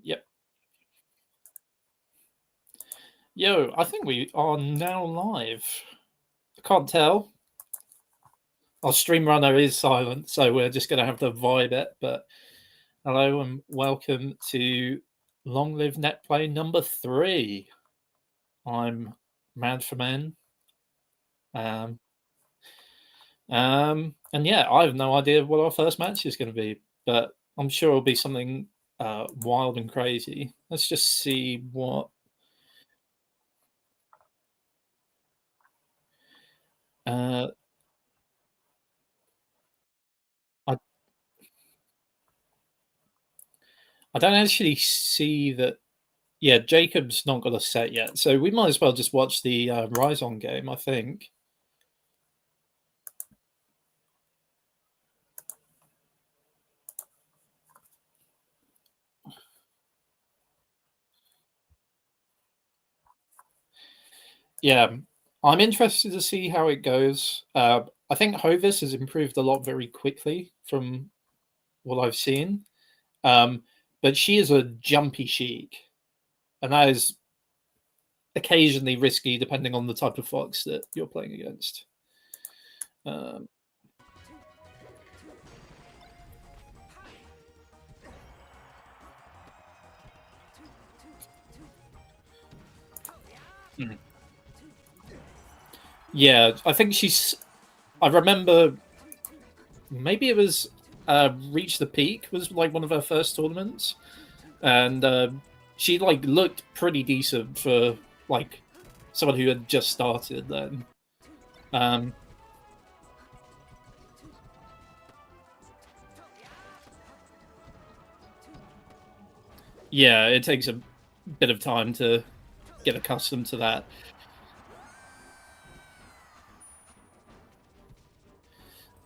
Yep. Yo, I think we are now live. I can't tell. Our stream runner is silent, so we're just going to have to vibe it. But hello and welcome to Long Live Netplay number 3. I'm Mad for Men. Um, and yeah, I have no idea what our first match is going to be, but I'm sure it'll be something wild and crazy. Let's just see what. Uh, I I don't actually see that. Yeah, Jacob's not got a set yet, so we might as well just watch the Rise On game, I think. Yeah, I'm interested to see how it goes. I think Hovis has improved a lot very quickly from what I've seen, um, but she is a jumpy Sheik, and that is occasionally risky depending on the type of fox that you're playing against. Um, hmm. Yeah, I think she's. I remember maybe it was Reach the Peak was like one of her first tournaments, and she like looked pretty decent for like someone who had just started then. Um, yeah, it takes a bit of time to get accustomed to that.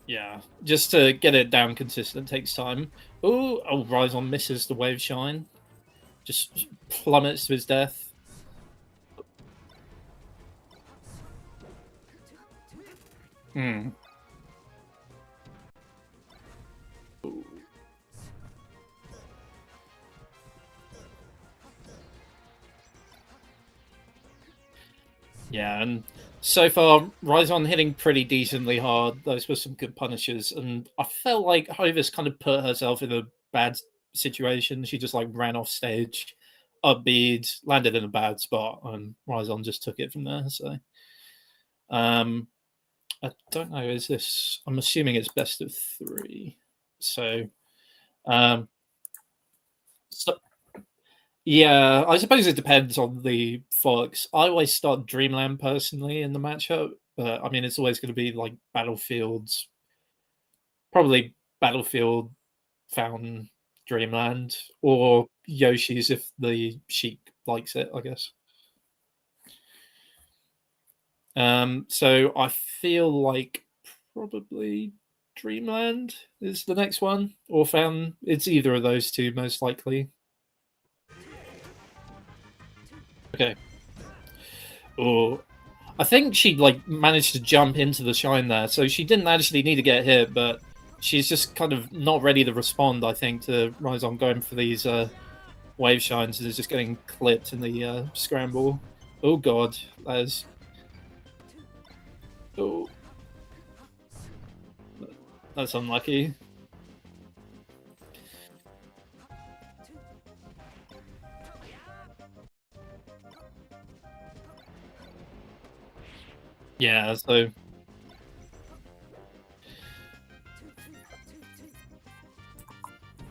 Yeah, just to get it down consistent takes time. Oh, Rhizon misses the wave shine, just plummets to his death. Hmm. Yeah, and so far, Rhizon hitting pretty decently hard. Those were some good punishes, and I felt like Hovis kind of put herself in a bad situation. She just like ran off stage, upbeat, landed in a bad spot, and Rhizon just took it from there. So, um, I don't know. Is this? I'm assuming it's best of 3. So, um, so yeah, I suppose it depends on the Fox. I always start Dreamland personally in the matchup, but I mean, it's always going to be like Battlefields, probably Battlefield, Fountain, Dreamland, or Yoshi's if the Sheik likes it, I guess. So I feel like probably Dreamland is the next one, or Fountain. It's either of those two, most likely. Okay. Or I think she like managed to jump into the shine there, so she didn't actually need to get hit, but she's just kind of not ready to respond. I think to Rise On going for these wave shines and is just getting clipped in the scramble. Oh god, that is. Oh, that's unlucky. Yeah, so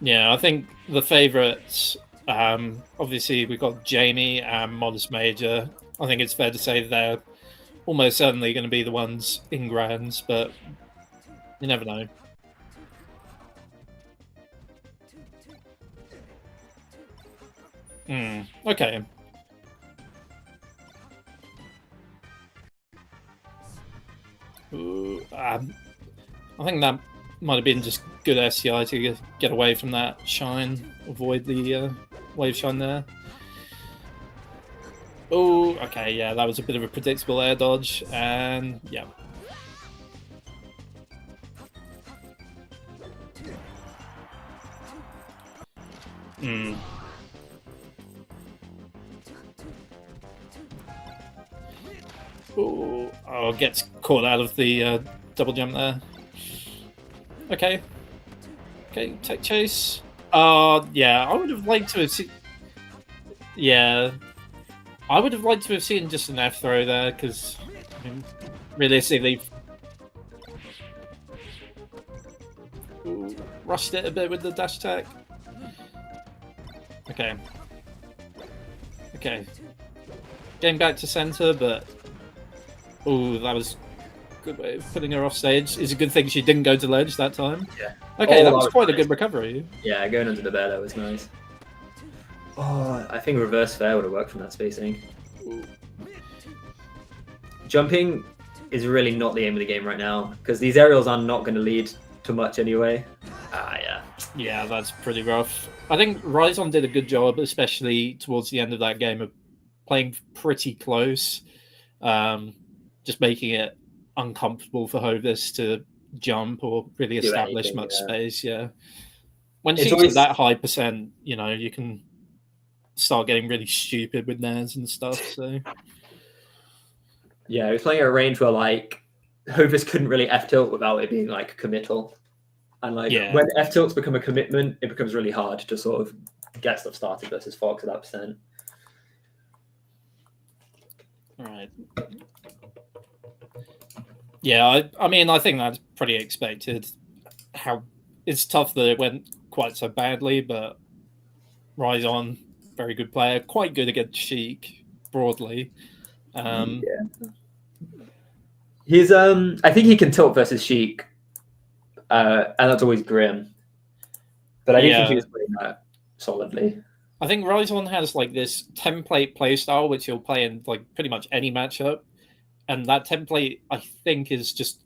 yeah, I think the favourites. Obviously, we've got Jamie and ModestMajor. I think it's fair to say they're almost certainly going to be the ones in grands, but you never know. Okay. Ooh, I think that might have been just good SCI to get away from that shine, avoid the wave shine there. Oh, okay, yeah, that was a bit of a predictable air dodge, and yeah. Ooh, oh, gets caught out of the double jump there. Okay. Okay, tech chase. Yeah, I would have liked to have seen... Yeah. I would have liked to have seen just an F throw there, because I mean, realistically... Ooh, rushed it a bit with the dash attack. Okay. Okay. Getting back to center, but... Ooh, that was a good way of putting her off stage. It's a good thing she didn't go to ledge that time. Yeah. Okay, that was quite a good recovery. Yeah, going under the bear, that was nice. Oh, I think reverse fair would have worked from that spacing. Ooh. Jumping is really not the aim of the game right now, because these aerials are not going to lead to much anyway. Yeah. Yeah, that's pretty rough. I think Ryzon did a good job, especially towards the end of that game, of playing pretty close. Just making it uncomfortable for Hovis to jump or really establish much space. Yeah, when she's at that high percent, you know, you can start getting really stupid with nairs and stuff. So yeah, he was playing at a range where like Hovis couldn't really F tilt without it being like committal, and like when F tilts become a commitment, it becomes really hard to sort of get stuff started versus Fox at that percent. All right. Yeah, I mean, I think that's pretty expected. It's tough that it went quite so badly, but Ryzon, very good player, quite good against Sheik broadly. Yeah. He's I think he can tilt versus Sheik, and that's always grim. But I do think he was playing that solidly. I think Ryzon has like this template playstyle which he'll play in like pretty much any matchup. And that template, I think, is just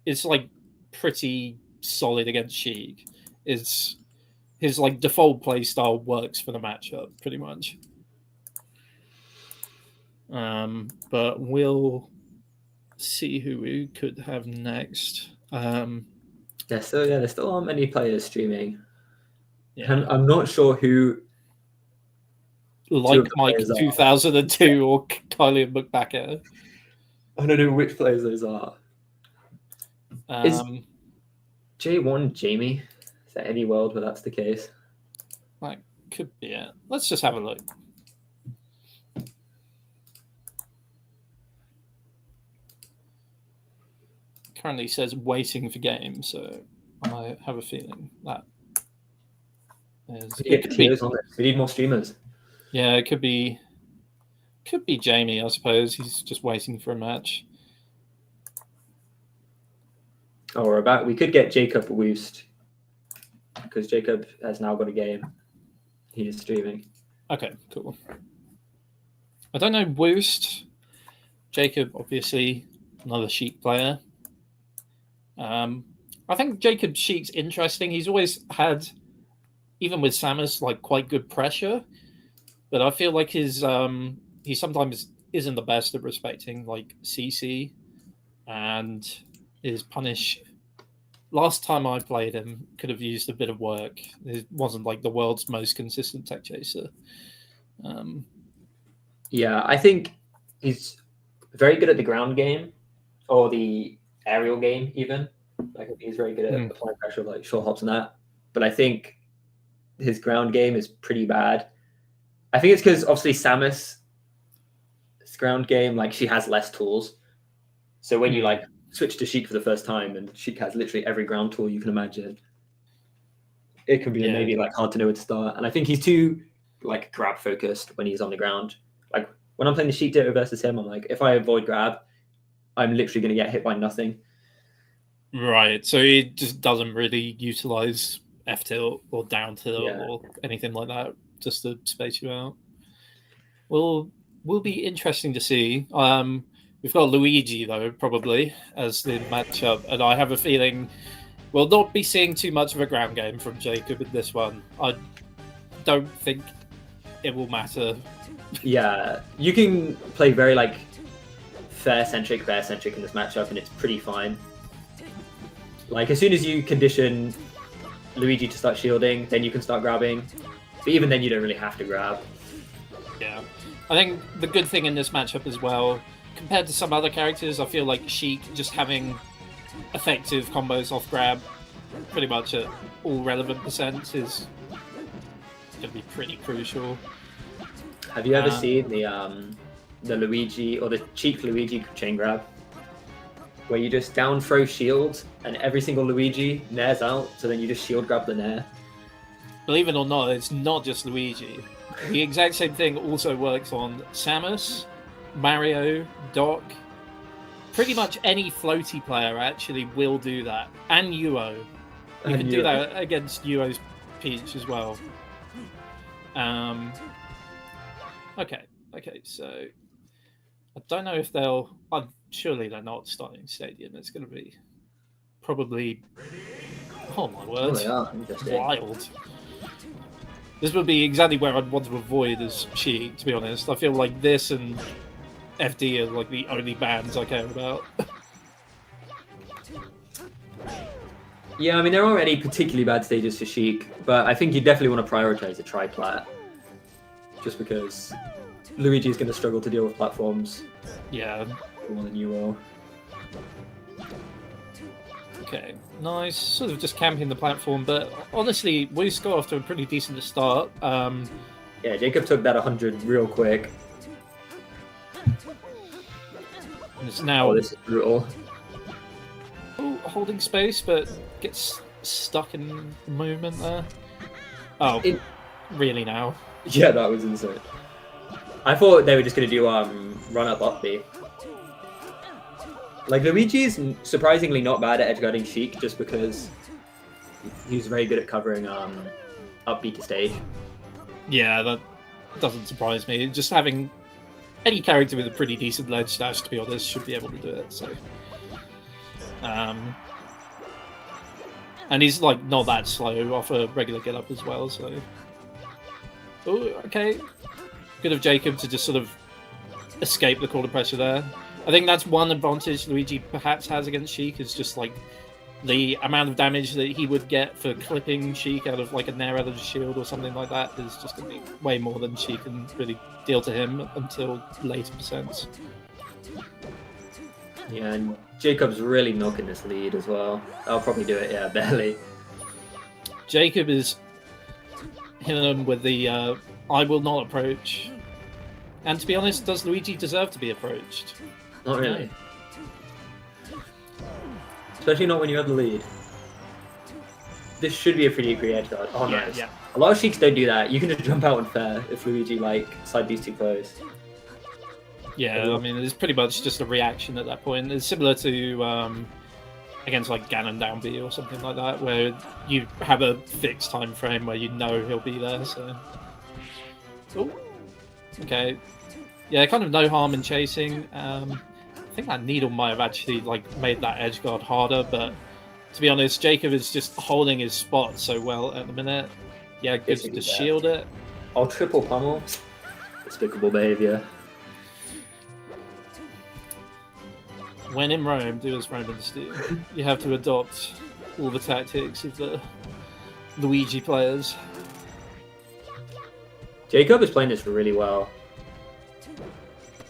it's like pretty solid against Sheik. His like default playstyle works for the matchup pretty much. But we'll see who we could have next. There still aren't many players streaming. Yeah. I'm not sure who. Like Mike 2002 or Kylie and McBacker. I don't know which players those are. Is J1 Jamie? Is there any world where that's the case? That could be it. Let's just have a look. Currently says waiting for game, so I have a feeling that we need more streamers. Yeah, it could be Jamie, I suppose. He's just waiting for a match. Oh, we're about. We could get Jacob Woost because Jacob has now got a game. He is streaming. Okay, cool. I don't know Woost. Jacob, obviously, another Sheik player. I think Jacob Sheik's interesting. He's always had, even with Samus, like quite good pressure. But I feel like he sometimes isn't the best at respecting like CC, and his punish. Last time I played him, could have used a bit of work. It wasn't like the world's most consistent tech chaser. Yeah, I think he's very good at the ground game or the aerial game even. Like he's very good at applying pressure, like short hops and that. But I think his ground game is pretty bad. I think it's because obviously Samus' ground game, like she has less tools. So when you like switch to Sheik for the first time and Sheik has literally every ground tool you can imagine, it can be maybe like hard to know where to start. And I think he's too like grab focused when he's on the ground. Like when I'm playing the Sheik Ditto versus him, I'm like, if I avoid grab, I'm literally going to get hit by nothing. Right. So he just doesn't really utilize F tilt or down tilt or anything like that, just to space you out. Will be interesting to see. We've got Luigi though, probably as the matchup, and I have a feeling we'll not be seeing too much of a ground game from Jacob in this one. I don't think it will matter. Yeah, you can play very like fair centric, bear centric in this matchup, and it's pretty fine. Like as soon as you condition Luigi to start shielding, then you can start grabbing. But even then, you don't really have to grab. Yeah, I think the good thing in this matchup as well, compared to some other characters, I feel like Sheik just having effective combos off grab pretty much at all relevant percents is going to be pretty crucial. Have you ever seen the Luigi or the cheap Luigi chain grab? Where you just down throw shields and every single Luigi nairs out, so then you just shield grab the nair. Believe it or not, it's not just Luigi. The exact same thing also works on Samus, Mario, Doc. Pretty much any floaty player actually will do that. And Yuo. You can do that against Yuo's Peach as well. Okay, so I don't know if they'll... surely they're not starting Stadium. It's going to be probably... Oh my word. Wild. This would be exactly where I'd want to avoid as Sheik, to be honest. I feel like this and FD are like the only bands I care about. Yeah, I mean, there aren't any particularly bad stages for Sheik, but I think you definitely want to prioritize a tri-plat. Just because Luigi is going to struggle to deal with platforms. Yeah. More than you will. Okay, nice. Sort of just camping the platform, but honestly, we got off to a pretty decent start. Yeah, Jacob took that 100 real quick. And it's now... Oh, this is brutal. Oh, holding space, but gets stuck in the movement there. Oh, really now? Yeah, that was insane. I thought they were just going to do run up B. Like, Luigi's surprisingly not bad at edgeguarding Sheik just because he's very good at covering up B to stage. Yeah, that doesn't surprise me. Just having any character with a pretty decent ledge dash, to be honest, should be able to do it. So, and he's like not that slow off a regular get up as well. So, oh, okay, good of Jacob to just sort of escape the corner pressure there. I think that's one advantage Luigi perhaps has against Sheik, is just like the amount of damage that he would get for clipping Sheik out of like a nair out of the shield or something like that is just going to be way more than Sheik can really deal to him until later percents. Yeah, and Jacob's really milking this lead as well. I'll probably do it, yeah, barely. Jacob is hitting him with the I will not approach. And to be honest, does Luigi deserve to be approached? Not really. Especially not when you have the lead. This should be a pretty free edge guard. Oh, yeah, nice. Yeah. A lot of Sheiks don't do that. You can just jump out unfair if Luigi, like, side these too close. Yeah, I mean, it's pretty much just a reaction at that point. It's similar to against, like, Ganon down B or something like that, where you have a fixed time frame where you know he'll be there, so... Oh, okay. Yeah, kind of no harm in chasing. I think that needle might have actually like made that edge guard harder, but to be honest, Jacob is just holding his spot so well at the minute. Yeah, good to shield it. Oh, triple pummel. Despicable behavior. When in Rome, do as Romans do. You have to adopt all the tactics of the Luigi players. Jacob is playing this really well.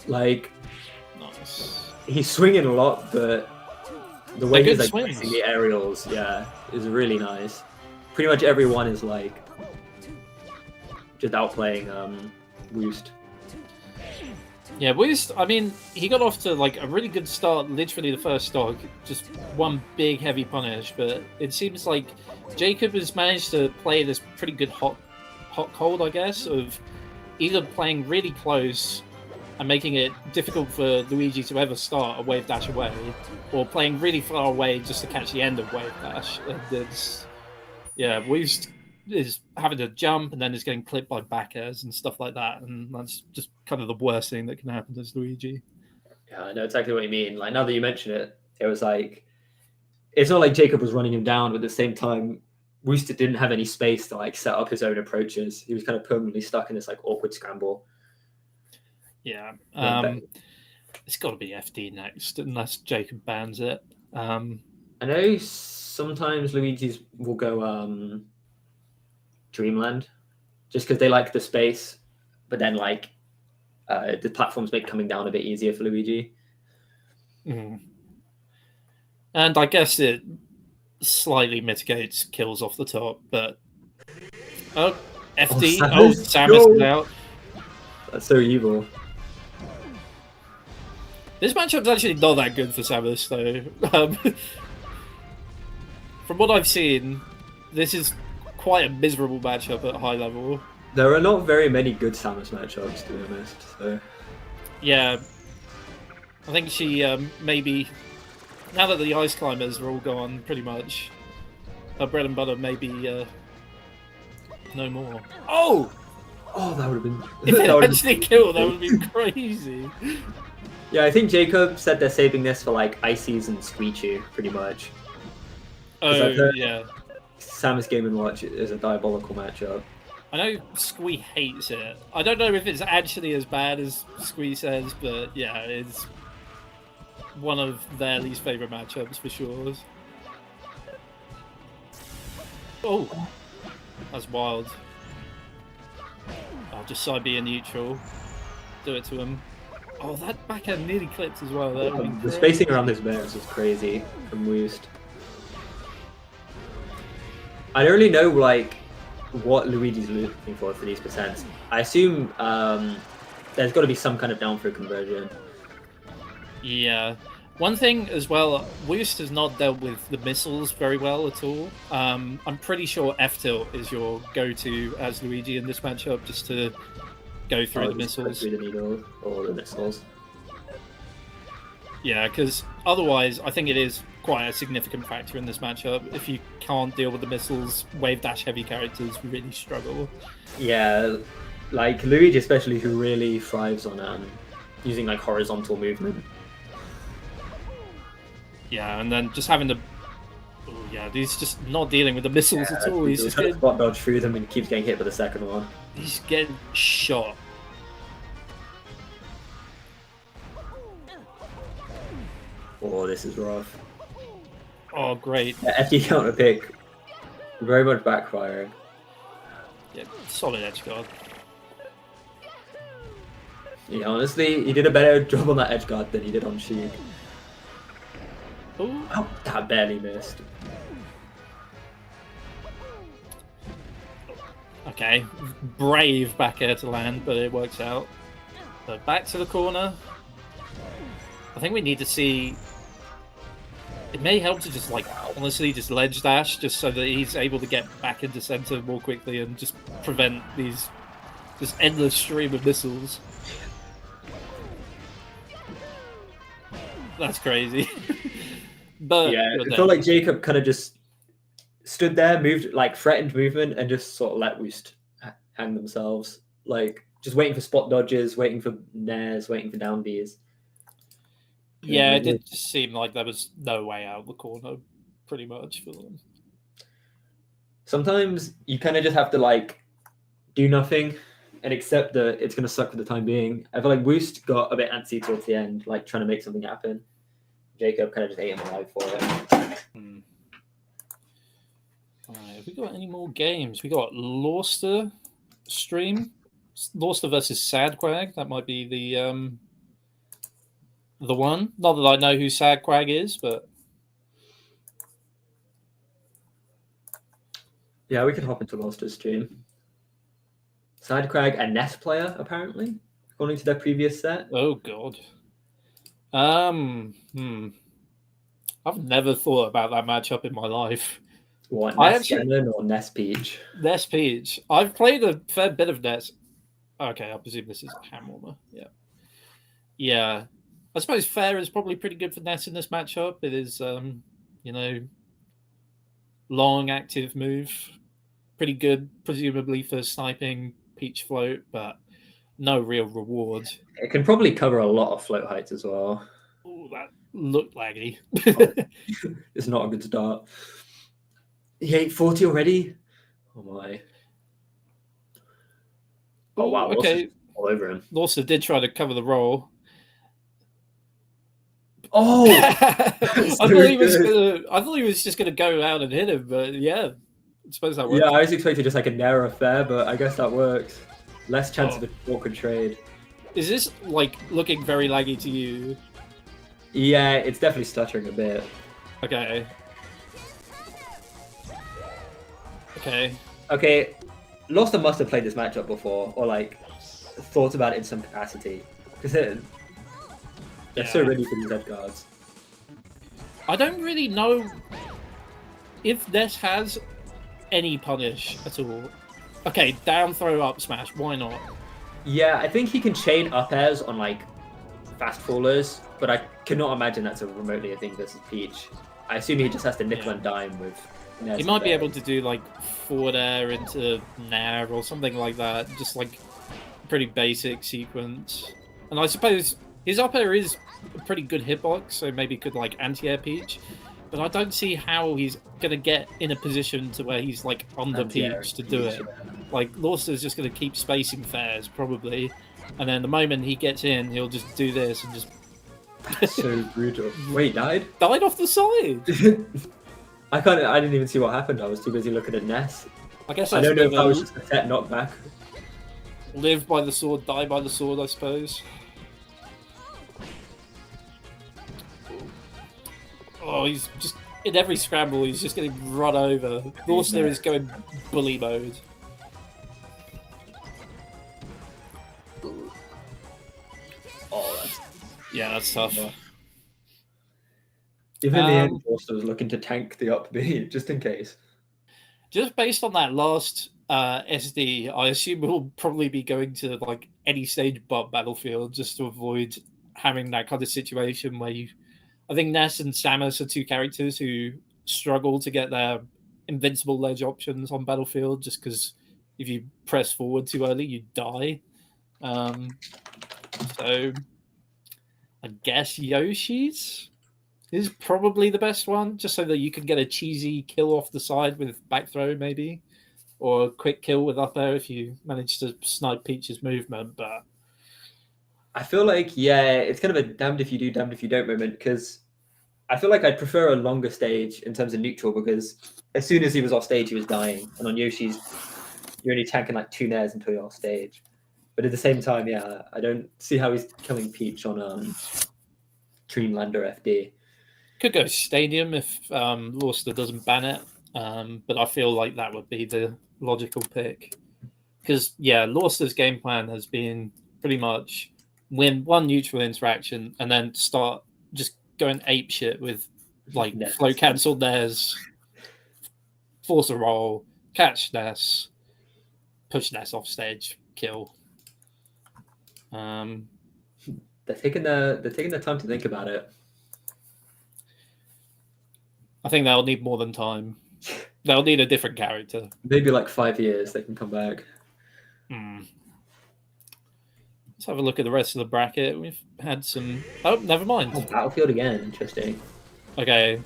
Like, nice. He's swinging a lot, but the way he's like swings. placing the aerials, yeah, is really nice. Pretty much everyone is like just outplaying Woost. Yeah, Woost, I mean, he got off to like a really good start, literally the first stock, just one big heavy punish, but it seems like Jacob has managed to play this pretty good hot-cold, I guess, of either playing really close and making it difficult for Luigi to ever start a wave dash away, or playing really far away just to catch the end of wave dash. And it's, yeah, Woost is having to jump and then is getting clipped by back airs and stuff like that, and that's just kind of the worst thing that can happen as Luigi. Yeah, I know exactly what you mean. Like, now that you mention it, it was like, it's not like Jacob was running him down, but at the same time, Wooster didn't have any space to like set up his own approaches. He was kind of permanently stuck in this like awkward scramble. Yeah, it's got to be FD next, unless Jacob bans it. I know sometimes Luigi's will go Dreamland, just because they like the space, but then like The platforms make coming down a bit easier for Luigi. And I guess it slightly mitigates kills off the top, but FD. Samus is out. That's so evil. This matchup's actually not that good for Samus, though. From what I've seen, this is quite a miserable matchup at high level. There are not very many good Samus matchups, to be honest. So. Yeah, I think she maybe, now that the ice climbers are all gone, pretty much, her bread and butter maybe no more. Oh! Oh, that would have been... If it actually killed, that would have been crazy. Yeah, I think Jacob said they're saving this for like Ices and Squeechy, pretty much. Oh, yeah. Samus Game & Watch is a diabolical matchup. I know Squee hates it. I don't know if it's actually as bad as Squee says, but yeah, it's one of their least favourite matchups for sure. Oh, that's wild. I'll just side B in neutral. Do it to him. Oh, that backhand nearly clipped as well. The spacing around this bears was crazy from Woost. I don't really know like what Luigi's looking for these percents. I assume there's got to be some kind of down throw conversion. Yeah. One thing as well, Woost has not dealt with the missiles very well at all. I'm pretty sure F-tilt is your go-to as Luigi in this matchup, just to go through the missiles. Go through the needle or the missiles. Yeah, because otherwise I think it is quite a significant factor in this matchup. If you can't deal with the missiles, wave dash heavy characters really struggle. Yeah, like Luigi especially, who really thrives on using like horizontal movement. Yeah, and then just having the... Oh, yeah, he's just not dealing with the missiles at all. He's just trying to spot dodge through them and keeps getting hit by the second one. He's getting shot. Oh, this is rough. Oh, great. FD counter pick. Very much backfiring. Yeah, solid edge guard. Yeah, honestly, he did a better job on that edge guard than he did on Sheik. Oh, that barely missed. Okay, brave back air to land, but it works out. So back to the corner. I think we need to see... It may help to just, like, honestly, just ledge dash, just so that he's able to get back into center more quickly and just prevent these... this endless stream of missiles. That's crazy. But yeah, I feel like Jacob kind of just stood there, moved, like, threatened movement, and just sort of let Woost hang themselves. Like, just waiting for spot dodges, waiting for nairs, waiting for down Bs. Yeah, it did just seem like there was no way out of the corner, pretty much, for them. Sometimes you kind of just have to, like, do nothing and accept that it's going to suck for the time being. I feel like Woost got a bit antsy towards the end, like, trying to make something happen. Jacob kind of just ate him alive for it. Alright, have we got any more games? We got Lorster stream. Lorster versus Sadquag. That might be the one. Not that I know who Sadquag is, but... Yeah, we could hop into Lorster's stream. Sadquag, a Nest player, apparently, according to their previous set. Oh, God. I've never thought about that matchup in my life. What, Nest Ganon or Nest Peach? Nest Peach. I've played a fair bit of Nest. Okay, I presume this is a hand warmer. Yeah. Yeah. I suppose Fair is probably pretty good for Nest in this matchup. It is, you know, long, active move. Pretty good, presumably, for sniping Peach float, but no real reward. It can probably cover a lot of float heights as well. Oh, that looked laggy. It's not a good start. He ate 40 already? Oh my. Oh wow, okay. All over him. Lawson did try to cover the roll. Oh! I thought he was just gonna go out and hit him, but yeah. I suppose that works. Yeah, I was expecting just like a narrow affair, but I guess that works. Less chance of a awkward trade. Is this like looking very laggy to you? Yeah, it's definitely stuttering a bit. Okay. Okay. Okay, Loster must have played this matchup before, or like thought about it in some capacity, because they're so ready for these edge guards. I don't really know if this has any punish at all. Okay, down throw up smash. Why not? Yeah, I think he can chain up airs on like fast fallers, but I cannot imagine that's a remotely a thing versus Peach. I assume he just has to nickel and dime with. He might be able to do like forward air into Nair or something like that. Just like a pretty basic sequence. And I suppose his up air is a pretty good hitbox, so maybe could like anti-air Peach. But I don't see how he's gonna get in a position to where he's like under Peach to do it. Like Lawster's just gonna keep spacing fairs probably, and then the moment he gets in, he'll just do this and just. So brutal. Wait, he died? Died off the side. I didn't even see what happened. I was too busy looking at Ness. I guess I don't know if I was just a set knockback. Live by the sword, die by the sword, I suppose. Oh, he's just in every scramble. He's just getting run over. Lawster is going bully mode. Oh, that's tough. Even in the end, Lawster was looking to tank the up B just in case. Just based on that last SD, I assume we'll probably be going to like any stage but Battlefield just to avoid having that kind of situation where you. I think Ness and Samus are two characters who struggle to get their invincible ledge options on Battlefield just because if you press forward too early, you die. So I guess Yoshi's is probably the best one, just so that you can get a cheesy kill off the side with back throw, maybe, or a quick kill with up air if you manage to snipe Peach's movement. But I feel like, it's kind of a damned if you do, damned if you don't moment, because I feel like I'd prefer a longer stage in terms of neutral, because as soon as he was off stage, he was dying. And on Yoshi's, you're only tanking like 2 nairs until you're off stage. But at the same time, I don't see how he's killing Peach on Dreamlander FD. Could go Stadium if Gloucester doesn't ban it, but I feel like that would be the logical pick. Because, Gloucester's game plan has been pretty much win one neutral interaction and then start just going ape shit with like flow cancel Ness, force a roll, catch Ness, push Ness off stage, kill. They're taking the time to think about it. I think they'll need more than time. They'll need a different character. Maybe like 5 years they can come back. Let's have a look at the rest of the bracket. We've had some. Oh, never mind. Oh, Battlefield again. Interesting. Okay.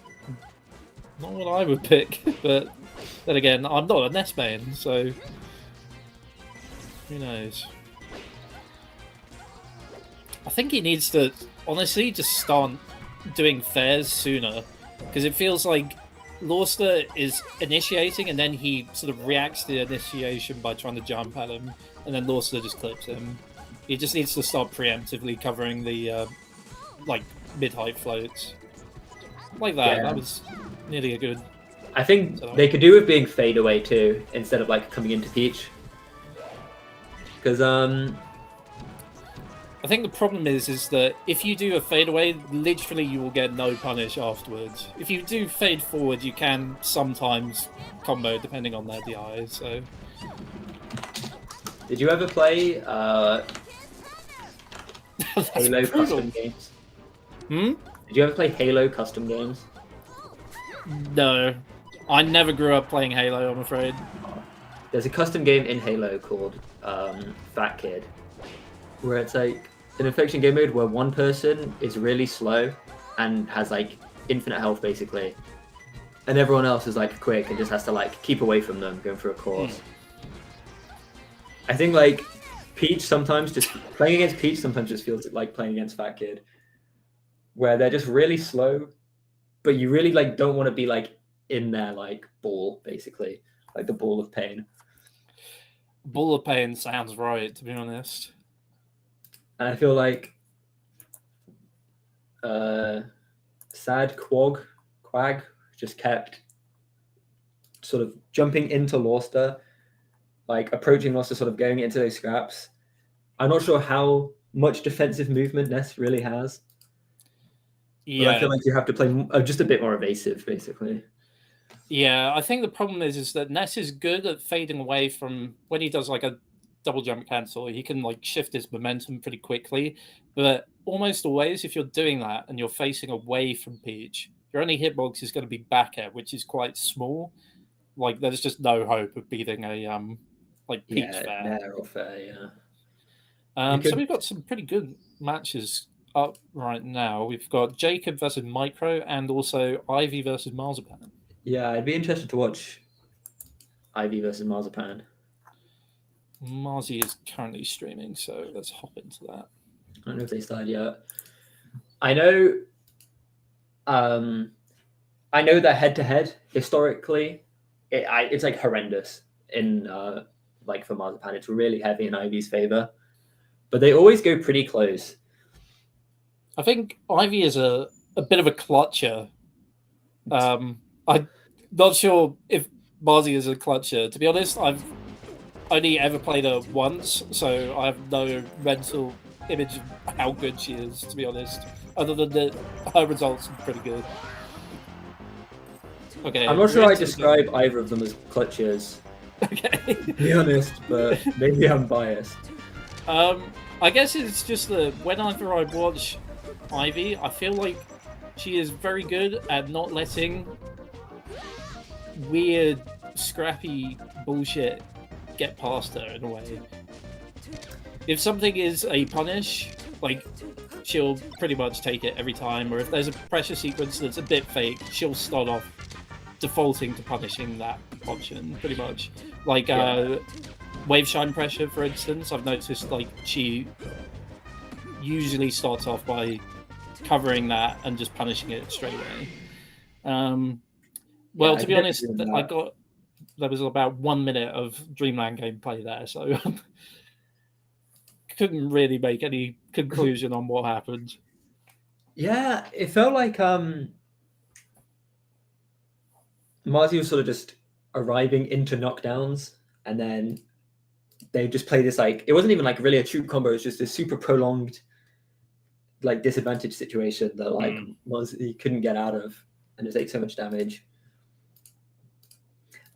Not what I would pick, but then again, I'm not a Ness main, so who knows? I think he needs to honestly just start doing fairs sooner, because it feels like Gloucester is initiating and then he sort of reacts to the initiation by trying to jump at him, and then Gloucester just clips him. He just needs to start preemptively covering the like mid-height floats. Like that. Yeah. That was nearly a good. I think they could do with being fade away too, instead of like coming into Peach. Because I think the problem is that if you do a fade away, literally you will get no punish afterwards. If you do fade forward, you can sometimes combo depending on their DI. So, did you ever play Halo custom games? Did you ever play Halo custom games? No, I never grew up playing Halo, I'm afraid. There's a custom game in Halo called Fat Kid, where it's like an infection game mode where one person is really slow and has like infinite health basically, and everyone else is like quick and just has to like keep away from them going through a course. I think like Peach sometimes just playing against Peach sometimes just feels like playing against Fat Kid, where they're just really slow, but you really like don't want to be like in their like ball basically, like the ball of pain. Ball of pain sounds right, to be honest. And I feel like Sad Quag just kept sort of jumping into Lauster, like approaching Lauster, sort of going into those scraps. I'm not sure how much defensive movement Ness really has. Yeah, but I feel like you have to play just a bit more evasive, basically. Yeah, I think the problem is that Ness is good at fading away from when he does like a double jump cancel. He can like shift his momentum pretty quickly, but almost always if you're doing that and you're facing away from Peach, your only hitbox is going to be back air, which is quite small. Like there's just no hope of beating a like Peach fair. Nair or fair, yeah. So we've got some pretty good matches up right now. We've got Jacob versus Micro and also Ivy versus Marzipan. Yeah, I'd be interested to watch Ivy versus Marzipan. Marzi is currently streaming, so let's hop into that. I don't know if they started yet. I know that head-to-head historically, it's like horrendous in like for Marzipan. It's really heavy in Ivy's favor, but they always go pretty close. I think Ivy is a bit of a clutcher. I'm not sure if Marzi is a clutcher. To be honest, I've only ever played her once, so I have no mental image of how good she is, to be honest. Other than that, her results are pretty good. Okay. I'm not sure I describe either of them as clutches. Okay. To be honest, but maybe I'm biased. I guess it's just that whenever I watch Ivy, I feel like she is very good at not letting weird, scrappy bullshit get past her in a way. If something is a punish, like, she'll pretty much take it every time, or if there's a pressure sequence that's a bit fake, she'll start off defaulting to punishing that option, pretty much. Like, wave shine pressure, for instance, I've noticed, like, she usually starts off by covering that and just punishing it straight away. Well, to be honest, there was about 1 minute of Dreamland gameplay there, so couldn't really make any conclusion on what happened. Yeah, it felt like Marzi was sort of just arriving into knockdowns, and then they just play this, like, it wasn't even like really a true combo, it was just a super prolonged like disadvantage situation that like Marzi couldn't get out of, and it takes so much damage.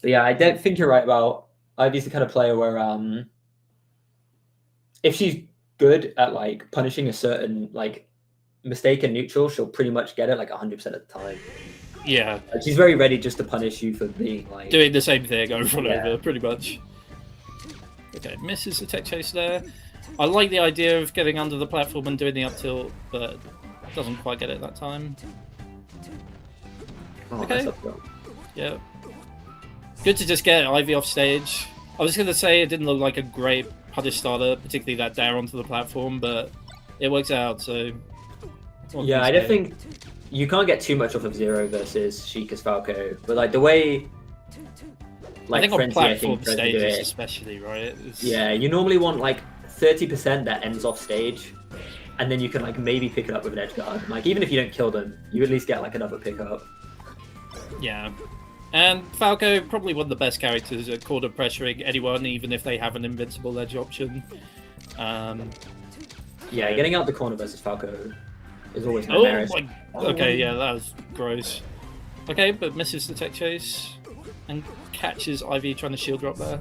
But yeah, I don't think you're right about Ivy's the kind of player where if she's good at like punishing a certain like mistake in neutral, she'll pretty much get it like 100% of the time. Yeah. Like, she's very ready just to punish you for being like doing the same thing over and over, pretty much. Okay, misses the tech chase there. I like the idea of getting under the platform and doing the up tilt, but doesn't quite get it that time. Oh, okay. Yeah. Good to just get Ivy off stage. I was going to say it didn't look like a great punish starter, particularly that dare onto the platform, but it works out, so... Yeah, I don't think... You can't get too much off of Zero versus Sheikah's Falco, but like the way... Like, I think Frenzy, on platform stages especially, right? Yeah, you normally want like 30% that ends off stage, and then you can like maybe pick it up with an edge guard. Like even if you don't kill them, you at least get like another pickup. Yeah. And Falco, probably one of the best characters at corner pressuring anyone, even if they have an invincible edge option. Yeah, getting out the corner versus Falco is always nightmarish. Okay, yeah, that was gross. Okay, but misses the tech chase and catches Ivy trying to shield drop there.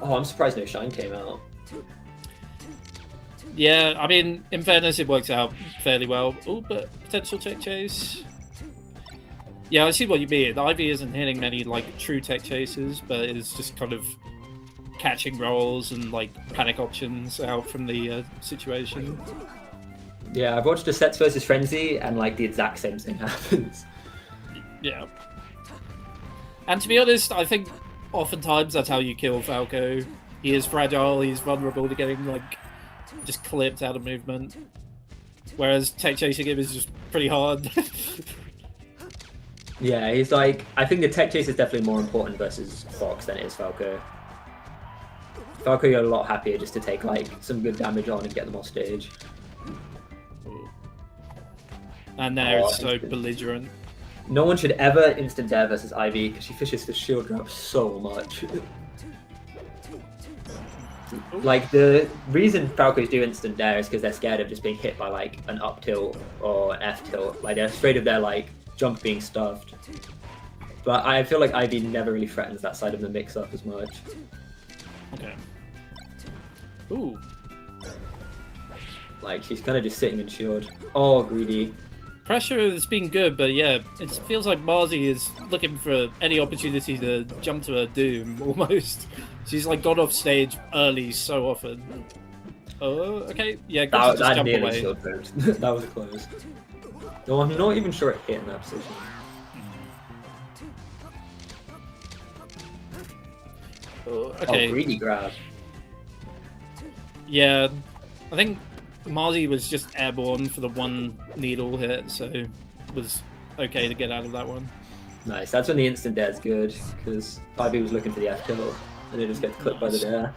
Oh, I'm surprised no shine came out. Yeah, I mean, in fairness, it works out fairly well. Oh, but potential tech chase. Yeah, I see what you mean. Ivy isn't hitting many like true tech chases, but it's just kind of catching rolls and like panic options out from the situation. Yeah, I've watched the sets versus Frenzy, and like the exact same thing happens. Yeah. And to be honest, I think oftentimes that's how you kill Falco. He is fragile, he's vulnerable to getting like just clipped out of movement. Whereas tech chasing him is just pretty hard. Yeah, he's like, I think the tech chase is definitely more important versus Fox than it is Falco. Falco got a lot happier just to take like some good damage on and get them off stage. And now it's so belligerent. No one should ever instant dare versus Ivy because she fishes the shield grab so much. Like, the reason Falcos do instant dare is because they're scared of just being hit by like an up tilt or an F tilt. Like, they're afraid of their like jump being stuffed. But I feel like Ivy never really threatens that side of the mix-up as much. Okay. Ooh. Like, she's kind of just sitting in shield. Oh, greedy. Pressure has been good, but yeah, it feels like Marzi is looking for any opportunity to jump to her doom, almost. She's like got off stage early so often. Oh, okay. Yeah, that just jump nearly away. shield moved. That was close. No, I'm not even sure it hit in that position. Oh, okay. Oh, greedy grab. Yeah, I think Marzi was just airborne for the one needle hit, so it was okay to get out of that one. Nice. That's when the instant dare is good, because Ivy was looking for the F kill, and it just gets clipped by the dare.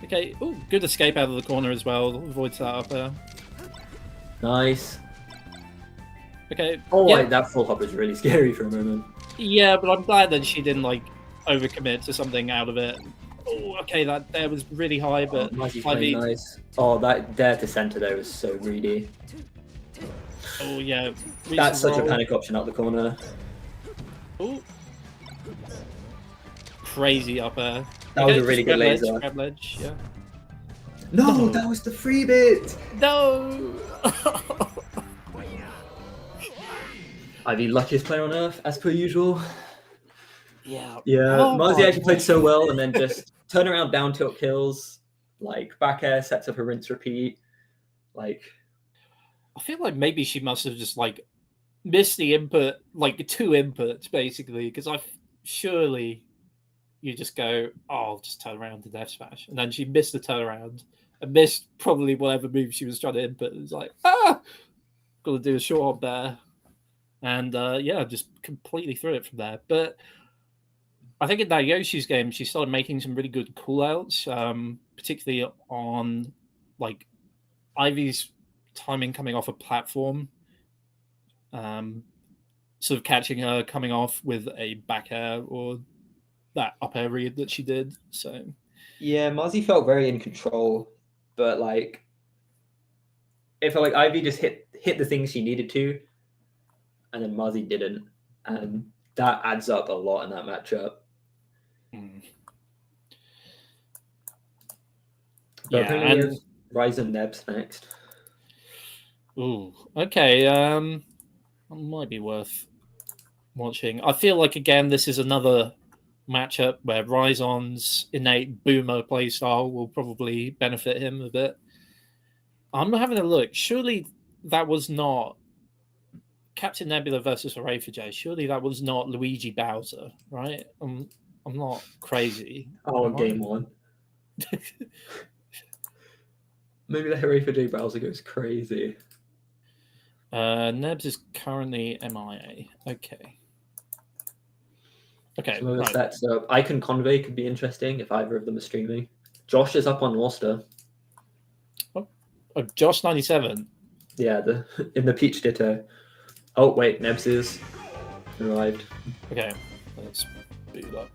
Okay, ooh, good escape out of the corner as well. Avoids that up there. Nice. Okay. Oh, yeah. like, that full hop is really scary for a moment. Yeah, but I'm glad that she didn't like overcommit to something out of it. Oh, okay, that dare was really high, but Ivy... nice. Oh, that dare to center there was so greedy. Oh yeah, that's such a panic option out the corner. Oh, crazy up air. That was a really good laser. Grab ledge, yeah. No, that was the free bit. No. Ivy, luckiest player on earth, as per usual. Yeah. Yeah, oh, Marzi actually played so well, and then just turn around down tilt kills, like back air sets up a rinse repeat. Like, I feel like maybe she must have just like missed the input, like 2 inputs basically, because surely you just go, oh, I'll just turn around to death smash, and then she missed the turnaround and missed probably whatever move she was trying to input. It was like, got to do a short hop there, and yeah, just completely threw it from there. But I think in that Yoshi's game, she started making some really good callouts, particularly on like Ivy's timing coming off a platform, sort of catching her coming off with a back air or that up air read that she did. So yeah, Marzi felt very in control, but like it felt like Ivy just hit the things she needed to, and then Marzi didn't, and that adds up a lot in that matchup. But yeah, and Ryzen Nebs next. Ooh, okay. Might be worth watching. I feel like again this is another matchup where Ryzon's innate boomer playstyle will probably benefit him a bit. I'm having a look. Surely that was not Captain Nebula versus Arayfajay. Surely that was not Luigi Bowser, right? I'm not crazy. Oh, game 1. Maybe the Arayfajay Bowser goes crazy. Nebs is currently MIA. Okay. Okay. Some of the stats up. Icon Convey could be interesting if either of them are streaming. Josh is up on Worcester. Oh, Josh 97. Yeah, in the Peach Ditto. Oh wait, Nebs is arrived. Okay, let's boot up.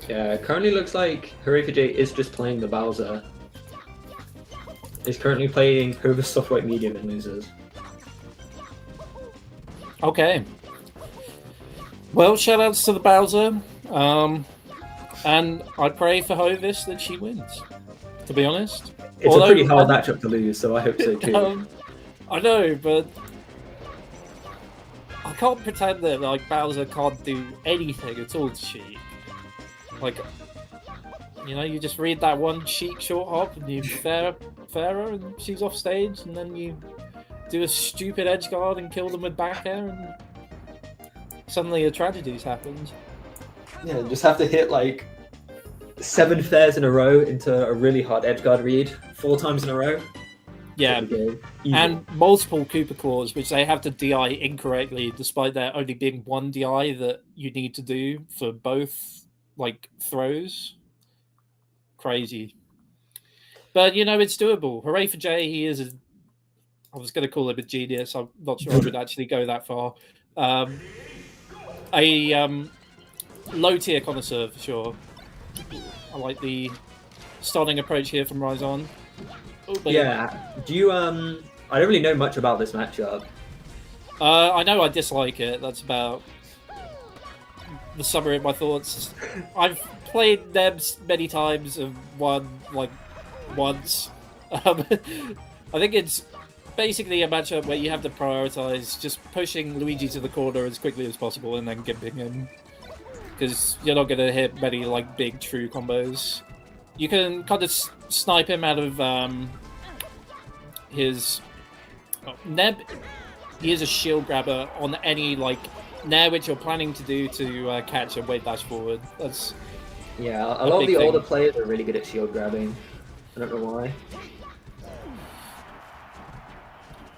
Yeah, currently looks like Arayfajay is just playing the Bowser. He's currently playing Hovis Soft White Medium and loses. Okay. Well, shoutouts to the Bowser. And I pray for Hovis that she wins, to be honest. It's a pretty hard matchup to lose, so I hope so too. I know, but I can't pretend that like Bowser can't do anything at all to Sheik. Like, you know, you just read that one Sheik short hop and you fair her and she's off stage, and then you do a stupid edge guard and kill them with back air, and suddenly a tragedy's happened. Yeah, just have to hit like 7 fairs in a row into a really hard edge guard read 4 times in a row. Yeah, and multiple Cooper Claws, which they have to DI incorrectly, despite there only being one DI that you need to do for both like throws. Crazy. But you know, it's doable. Hooray for Jay. He is I was going to call him a genius. I'm not sure I would actually go that far. A low tier connoisseur for sure. I like the starting approach here from Rise On. Oh, yeah. Do you I don't really know much about this matchup. I know I dislike it. That's about the summary of my thoughts. I've played Nebs many times and won like once. I think it's basically a matchup where you have to prioritize just pushing Luigi to the corner as quickly as possible and then gimping him, because you're not going to hit many like big true combos. You can kind of snipe him out of his Neb. He is a shield grabber on any like nair which you're planning to do to catch a wave dash forward. That's a lot of the older players are really good at shield grabbing. I don't know why.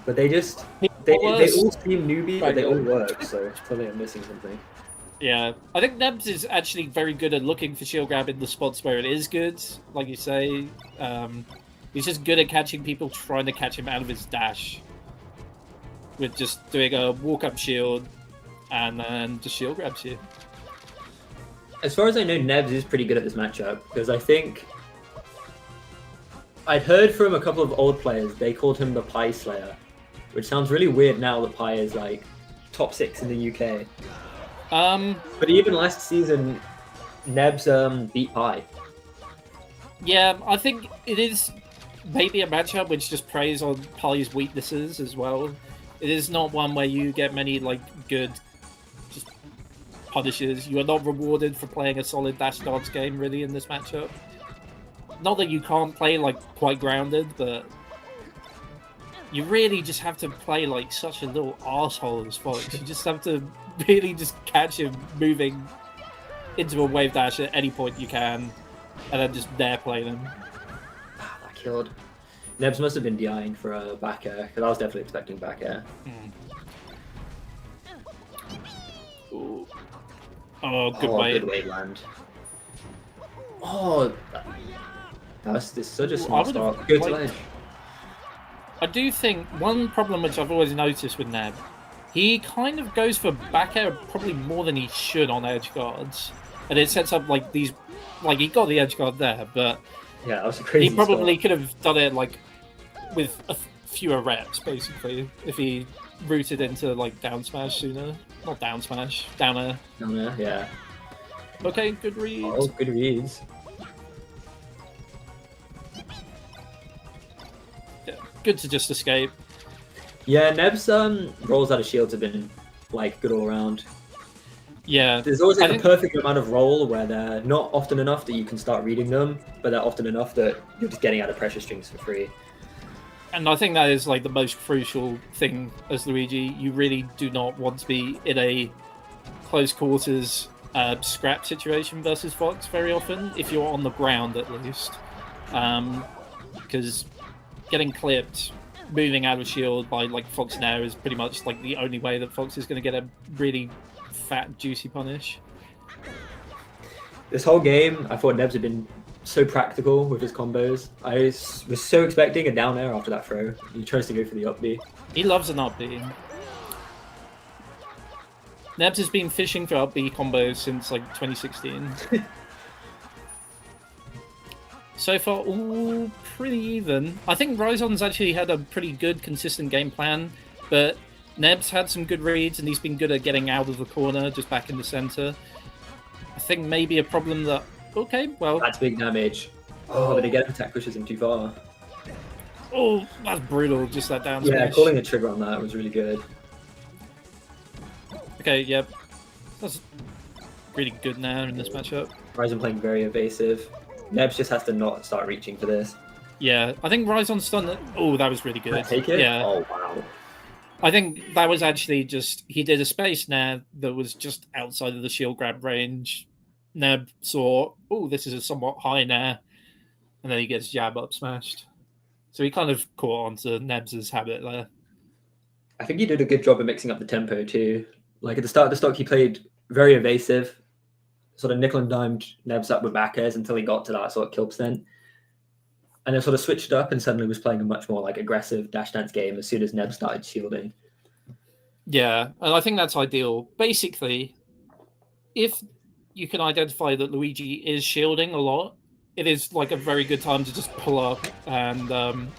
But they all seem newbie, but they all work, so clearly I'm missing something. Yeah, I think Nebs is actually very good at looking for shield grab in the spots where it is good, like you say. He's just good at catching people trying to catch him out of his dash, with just doing a walk-up shield, and then just shield grabs you. As far as I know, Nebs is pretty good at this matchup, because I think I'd heard from a couple of old players, they called him the Pie Slayer, which sounds really weird now that Pie is like top 6 in the UK. But even last season, Nebs beat Pie. Yeah, I think it is maybe a matchup which just preys on Pie's weaknesses as well. It is not one where you get many like good just punishes. You are not rewarded for playing a solid dash dodge game really in this matchup. Not that you can't play like quite grounded, but you really just have to play like such a little asshole as Fox. You just have to really just catch him moving into a wave dash at any point you can, and then just dare play them. That killed. Nebs must have been DIing for a back air, because I was definitely expecting back air. Ooh. Oh, good wave. Good wave land. Oh, that's such a smart start. Good ledge. I do think one problem which I've always noticed with Neb, he kind of goes for back air probably more than he should on edge guards, and it sets up like these, like he got the edge guard there, but yeah, that was a crazy. He probably could have done it like with fewer reps, basically, if he rooted into like down smash sooner. Not down smash, down air. Down air, yeah. Okay, good reads. Oh, good reads. Good to just escape. Yeah, Neb's rolls out of shields have been like good all around. Yeah, there's always like a perfect amount of roll where they're not often enough that you can start reading them, but they're often enough that you're just getting out of pressure strings for free. And I think that is like the most crucial thing as Luigi. You really do not want to be in a close quarters scrap situation versus Fox very often, if you're on the ground at least, because getting clipped, moving out of shield by like Fox now is pretty much like the only way that Fox is going to get a really fat, juicy punish. This whole game, I thought Nebs had been so practical with his combos. I was so expecting a down air after that throw. He tries to go for the up B. He loves an up B. Nebs has been fishing for up B combos since like 2016. So far, all pretty even. I think Ryzon's actually had a pretty good, consistent game plan, but Neb's had some good reads, and he's been good at getting out of the corner, just back in the center. I think maybe a problem that... Okay, well... That's big damage. Oh, but again, attack pushes him too far. Oh, that's brutal, just that down smash. Yeah, calling a trigger on that was really good. Okay, yep. That's really good now in this matchup. Ryzen playing very evasive. Nebs just has to not start reaching for this. Yeah, I think Ryzon stunned... Oh, that was really good. Can I take it? Yeah. Oh, wow. I think that was actually just... He did a space nair that was just outside of the shield grab range. Neb saw, oh, this is a somewhat high nair. And then he gets jab up smashed. So he kind of caught on to Nebs' habit there. I think he did a good job of mixing up the tempo too. Like at the start of the stock, he played very evasive, sort of nickel and dimed Nebs up with back airs until he got to that sort of kill percent. And then sort of switched up and suddenly was playing a much more like aggressive dash dance game as soon as Neb started shielding. Yeah, and I think that's ideal. Basically, if you can identify that Luigi is shielding a lot, it is like a very good time to just pull up and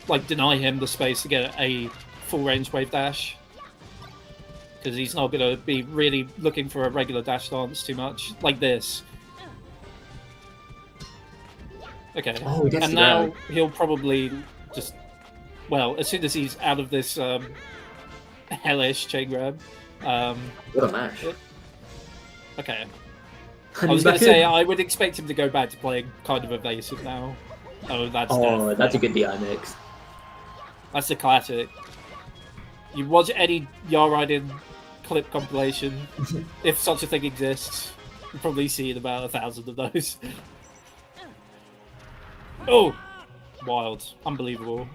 like deny him the space to get a full range wave dash, because he's not going to be really looking for a regular dash dance too much like this. Okay, and now he'll probably just, well, as soon as he's out of this hellish chain grab. What a mash. Okay. I was going to say, I would expect him to go back to playing kind of evasive now. Oh, that's a good DI mix. That's the classic. You watch any Yariden clip compilation, if such a thing exists, you'll probably see about 1,000 of those. Oh! Wild. Unbelievable.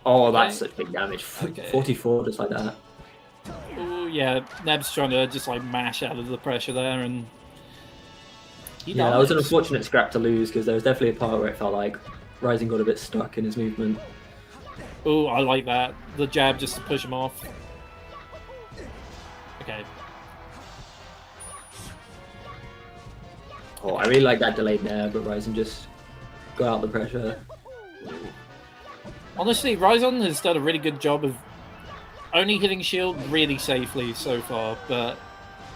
Oh, that's such big damage. 44 just like that. Oh, yeah. Neb's trying to just like mash out of the pressure there, and yeah, that was an unfortunate scrap to lose, because there was definitely a part where it felt like Rising got a bit stuck in his movement. Oh, I like that. The jab just to push him off. Okay. Oh, I really like that delayed there, but Ryzen just got out the pressure. Honestly, Ryzen has done a really good job of only hitting shield really safely so far, but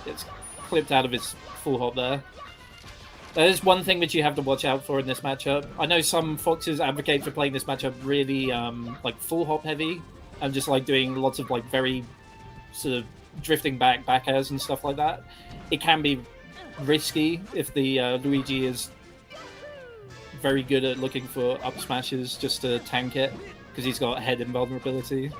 it's clipped out of his full hop there. There's one thing that you have to watch out for in this matchup. I know some Foxes advocate for playing this matchup really like full hop heavy and just like doing lots of like very sort of drifting back airs and stuff like that. It can be risky if the Luigi is very good at looking for up smashes just to tank it, because he's got head invulnerability.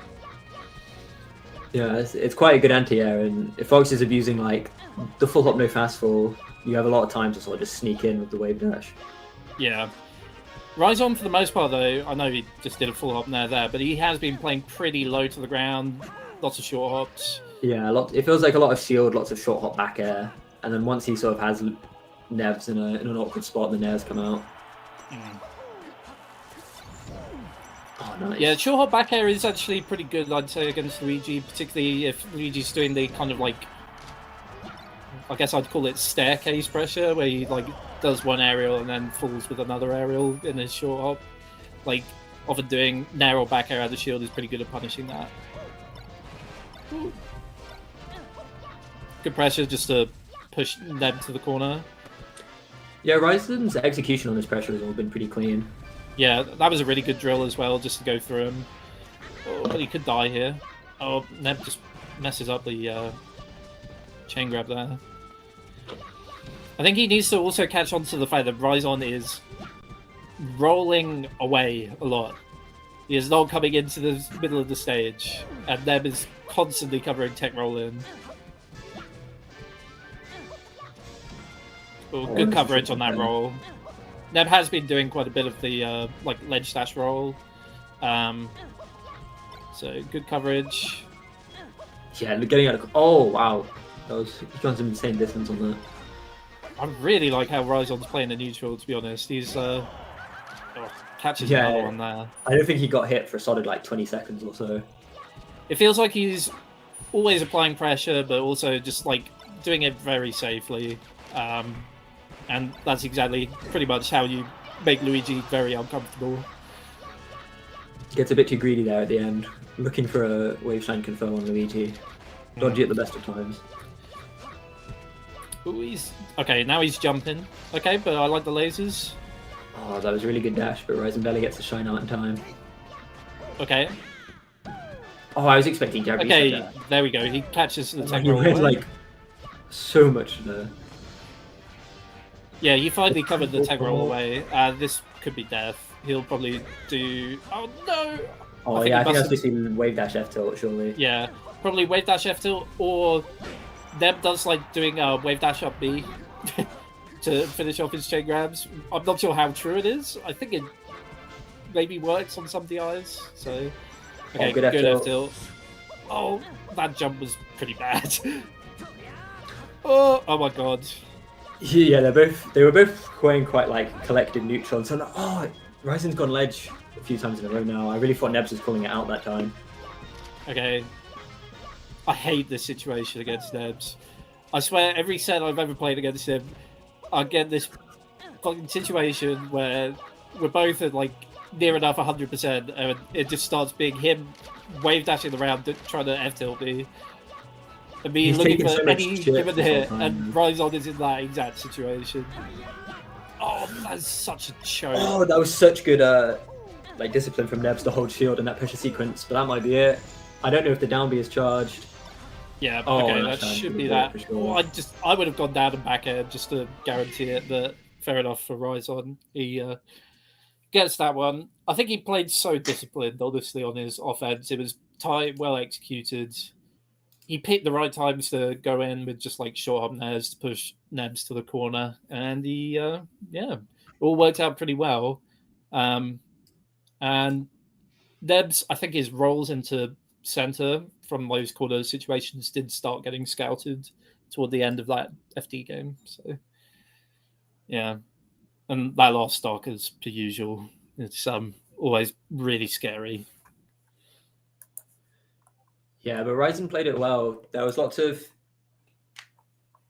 Yeah, it's quite a good anti-air, and if Fox is abusing like the full hop no fast fall, you have a lot of time to sort of just sneak in with the wave dash. Yeah. Ryzen, for the most part though, I know he just did a full hop there, but he has been playing pretty low to the ground, lots of short hops. Yeah, it feels like a lot of shield, lots of short hop back air, and then once he sort of has Nevs in an awkward spot, the Nevs come out. Oh, nice. Yeah, short hop back air is actually pretty good, I'd say, against Luigi, particularly if Luigi's doing the kind of like, I guess I'd call it staircase pressure, where he like does one aerial and then falls with another aerial in his short hop. Like, often doing narrow back air out of the shield is pretty good at punishing that. Ooh. Good pressure just to push Neb to the corner. Yeah, Ryzen's execution on this pressure has all been pretty clean. Yeah, that was a really good drill as well, just to go through him. Oh, but he could die here. Oh, Neb just messes up the chain grab there. I think he needs to also catch on to the fact that Ryzen is rolling away a lot. He is not coming into the middle of the stage, and Neb is constantly covering tech roll in. Oh, good coverage on that roll. Neb has been doing quite a bit of the like ledge dash roll. So good coverage. Yeah, getting out of... Oh, wow. He's gone some insane distance on that. I really like how Ryzen's playing the neutral, to be honest. He's catches another one there. I don't think he got hit for a solid like 20 seconds or so. It feels like he's always applying pressure, but also just like doing it very safely. And that's exactly pretty much how you make Luigi very uncomfortable. Gets a bit too greedy there at the end, looking for a wave shine confirm on Luigi. Dodgy at the best of times. Ooh, okay, now he's jumping. Okay, but I like the lasers. Oh, that was a really good dash, but Ryzen barely gets the shine out in time. Okay. Oh, I was expecting Jaggy. Okay, there we go. He catches the tech roll. roll. He had like so much there. Yeah, he finally covered the tech roll away. This could be death. He'll probably do... Oh, no! Oh, I think that's just in wave dash F tilt, surely. Yeah, probably wave dash F tilt, or Neb does like doing wave dash up B to finish off his chain grabs. I'm not sure how true it is. I think it maybe works on some DIs. So, okay, good good F F tilt. Oh, that jump was pretty bad. Oh my god. Yeah, they were both going quite like collected neutral. And so Ryzen's gone ledge a few times in a row now. I really thought Nebs was calling it out that time. Okay. I hate this situation against Nebs. I swear, every set I've ever played against him, I get this fucking situation where we're both at like near enough 100%, and it just starts being him wave dashing around trying to F tilt me. And me He's looking taking for so much any chips given this whole hit, time, and man. Ryzen is in that exact situation. Oh, that's such a choke. Oh, that was such good like discipline from Nebs to hold shield in that pressure sequence, but that might be it. I don't know if the down B is charged. Yeah, Oh, okay, that's that fine. should Good be ball that. for sure. I would have gone down and back air just to guarantee it, but fair enough for Ryzen. He gets that one. I think he played so disciplined, honestly, on his offense. It was tight, well executed. He picked the right times to go in with just like short hop nairs to push Nebs to the corner, and he, it all worked out pretty well. And Nebs, I think his rolls into center from those corner situations did start getting scouted toward the end of that FD game. So, yeah. And that last stock, as per usual, it's always really scary. Yeah, but Ryzen played it well. There was lots of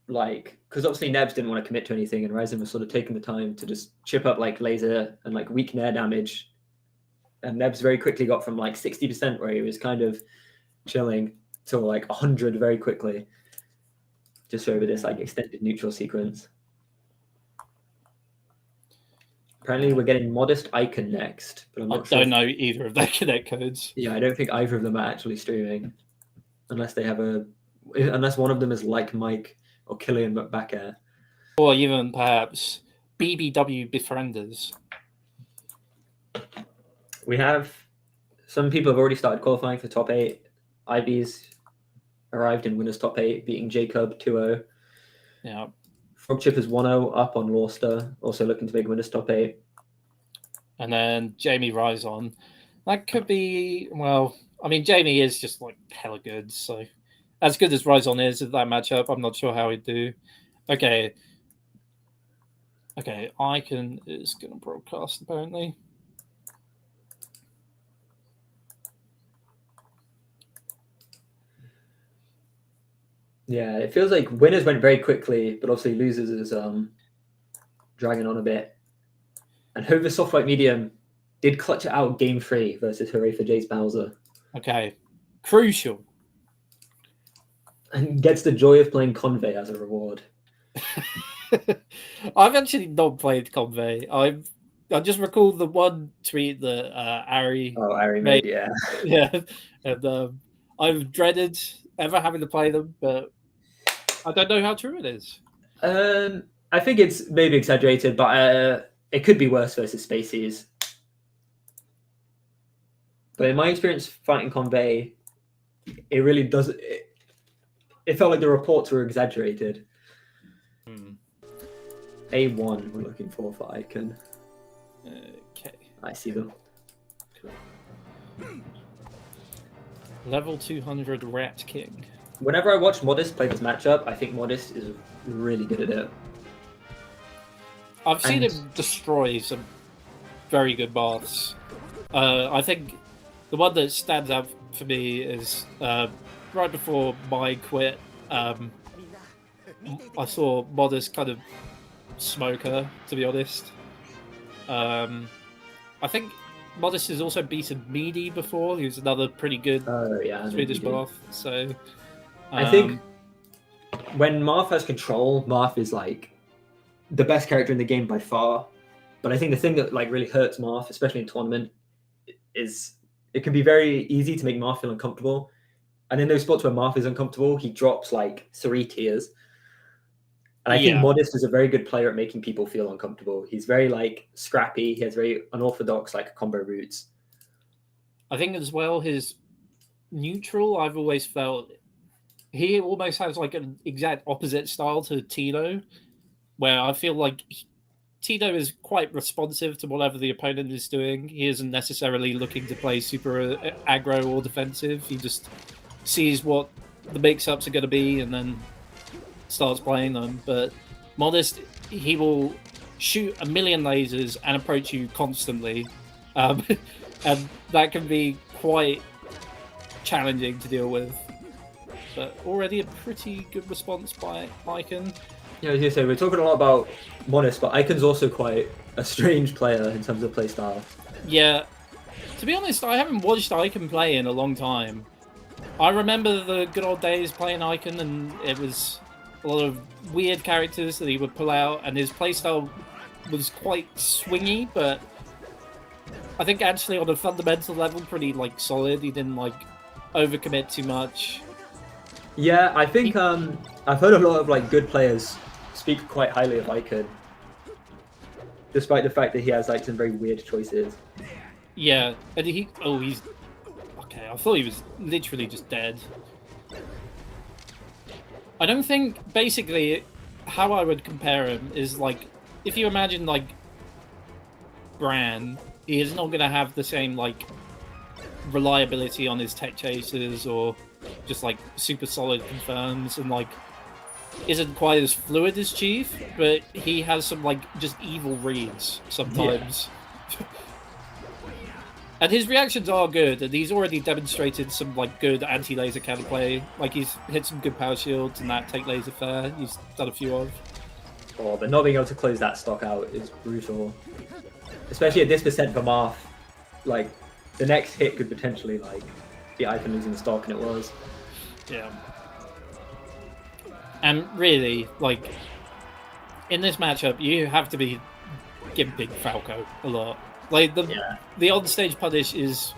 like, because obviously Nebs didn't want to commit to anything, and Ryzen was sort of taking the time to just chip up like laser and like weak air damage. And Nebs very quickly got from like 60% where he was kind of chilling to like 100 very quickly, just over this like extended neutral sequence. Apparently, we're getting Modest Icon next, but I'm not sure. I don't know either of their connect codes. Yeah, I don't think either of them are actually streaming, unless they have unless one of them is like Mike or Killian but back air. Or even perhaps BBW Befrienders. We have some people have already started qualifying for top 8. IB's arrived in winners top 8, beating Jacob 2-0. Yeah. Frogchip is 1-0 up on Worcester, also looking to make winners top 8. And then Jamie Ryzon. That could be, well, I mean, Jamie is just like hella good. So, as good as Ryzon is at that matchup, I'm not sure how he'd do. Okay. Okay, Icon is going to broadcast apparently. Yeah, it feels like winners went very quickly, but obviously losers is dragging on a bit. And Hover Soft White Medium did clutch it out game 3 versus Hooray for Jace Bowser. Okay, crucial. And gets the joy of playing Convey as a reward. I've actually not played Convey. I just recall the one tweet that Ari made, yeah. Yeah, and I've dreaded ever having to play them, but I don't know how true it is. I think it's maybe exaggerated, but it could be worse versus Spaceys. But in my experience fighting Convey, it really does. It felt like the reports were exaggerated. A1 we're looking for Icon. Okay. I see them. Cool. Level 200 Rat King. Whenever I watch Modest play this matchup, I think Modest is really good at it. I've seen him destroy some very good baths. I think the one that stands out for me is right before mine quit. I saw Modest kind of smoke her, to be honest. I think Modest has also beaten Meady before. He was another pretty good Swedish bath. So I think when Marth has control, Marth is like the best character in the game by far. But I think the thing that like really hurts Marth, especially in tournament, is it can be very easy to make Marth feel uncomfortable. And in those spots where Marth is uncomfortable, he drops like 3 tiers. And I think Modest is a very good player at making people feel uncomfortable. He's very like scrappy. He has very unorthodox like combo routes. I think as well his neutral, I've always felt he almost has like an exact opposite style to Tino, where I feel like Tito is quite responsive to whatever the opponent is doing. He isn't necessarily looking to play super aggro or defensive. He just sees what the mix-ups are going to be and then starts playing them. But Modest, he will shoot a million lasers and approach you constantly. And that can be quite challenging to deal with. But already a pretty good response by Icon. Yeah, as you say, we're talking a lot about Modest, but Icon's also quite a strange player in terms of playstyle. Yeah. To be honest, I haven't watched Icon play in a long time. I remember the good old days playing Icon, and it was a lot of weird characters that he would pull out, and his playstyle was quite swingy, but I think actually on a fundamental level pretty like solid. He didn't like overcommit too much. Yeah, I think I've heard a lot of like good players speak quite highly of Icon, despite the fact that he has like some very weird choices. Yeah, and he's okay. I thought he was literally just dead. I don't think basically how I would compare him is like if you imagine like Bran, he is not going to have the same like reliability on his tech chases or just like super solid confirms, and like isn't quite as fluid as Chief, but he has some like just evil reads sometimes. Yeah. And his reactions are good, and he's already demonstrated some like good anti-laser counterplay. Like he's hit some good power shields and that take laser fair. He's done a few of. Oh, but not being able to close that stock out is brutal. Especially at this percent for Marth. Like the next hit could potentially like be Icon losing the stock, and it was. Yeah. And really, like in this matchup, you have to be gimping Falco a lot. Like the on-stage punish is,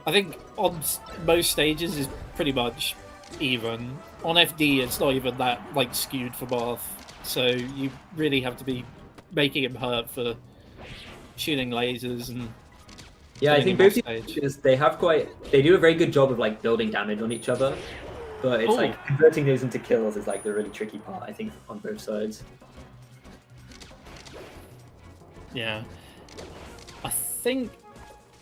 I think on most stages is pretty much even. On FD, it's not even that like skewed for Marth, so you really have to be making him hurt for shooting lasers and. Yeah, I think both stages they do a very good job of like building damage on each other, but it's like converting those into kills is like the really tricky part. I think on both sides. Yeah. I think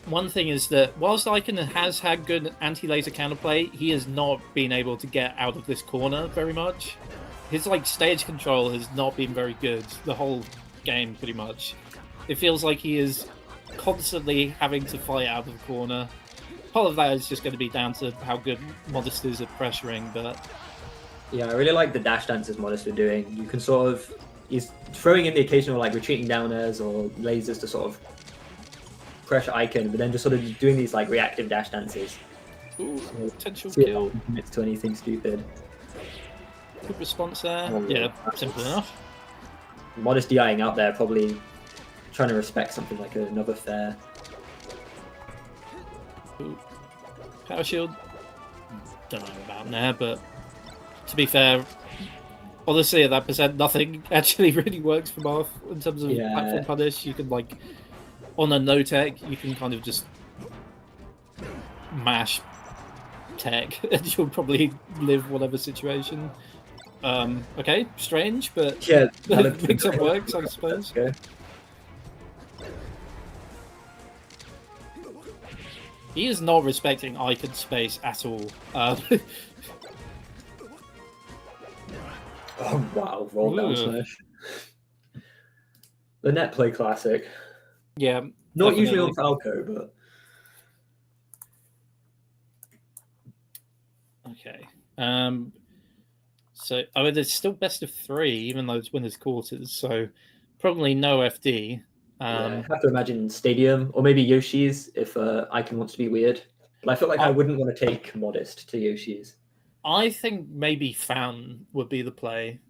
one thing is that whilst Icon has had good anti-laser counterplay, he has not been able to get out of this corner very much. His like stage control has not been very good the whole game, pretty much. It feels like he is constantly having to fight out of the corner. Part of that is just going to be down to how good Modest is at pressuring, but... Yeah, I really like the dash dances Modest are doing. You can sort of... He's throwing in the occasional like retreating down airs or lasers to sort of pressure Icon, but then just sort of doing these like reactive dash dances. Ooh, potential kill. Commits to anything stupid. Good response there. Yeah, simple enough. Modest DIing out there, probably trying to respect something like another fair. Ooh. Power shield. Don't know about there, but to be fair, honestly at that percent, nothing actually really works for Marth in terms of platform punish. You can like on a no tech, you can kind of just mash tech and you'll probably live whatever situation. Okay, strange, but yeah, mix-up works, I suppose. Okay. He is not respecting Icon space at all. Oh wow, roll down smash. The Netplay classic. Yeah. Not definitely. Usually on Falco, but... Okay. So, I mean, there's still best of 3, even though it's winners' quarters, so probably no FD. I have to imagine Stadium, or maybe Yoshi's, if Icon wants to be weird. But I feel like I wouldn't want to take Modest to Yoshi's. I think maybe Fan would be the play.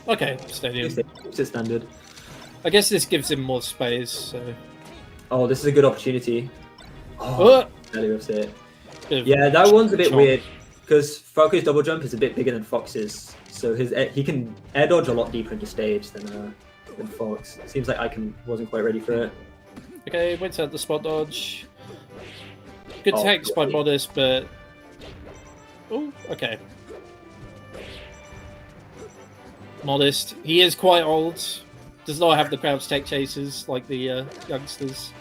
Okay, Stadium. It's a standard. I guess this gives him more space, so... Oh, this is a good opportunity. Oh, yeah, that one's a bit weird, because Falco's double jump is a bit bigger than Fox's, so he can air dodge a lot deeper into stage than Fox. Seems like Icon wasn't quite ready for it. Okay, went out the spot dodge. Good text by Modest, but... Oh, okay. Modest. He is quite old. Does not have the crouch tech chases like the youngsters.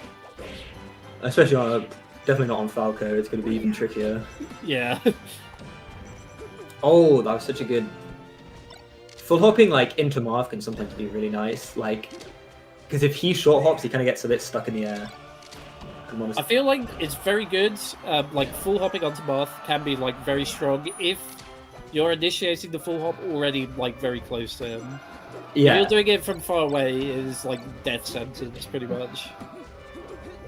Especially definitely not on Falco. It's going to be even trickier. Yeah. Oh, that was such a good... Full hopping like into Marth can sometimes be really nice. Like, because if he short hops, he kind of gets a bit stuck in the air. I feel like it's very good. Like full hopping onto Marth can be like very strong if you're initiating the full hop already like very close to him. Yeah. If you're doing it from far away, it is like death sentence pretty much.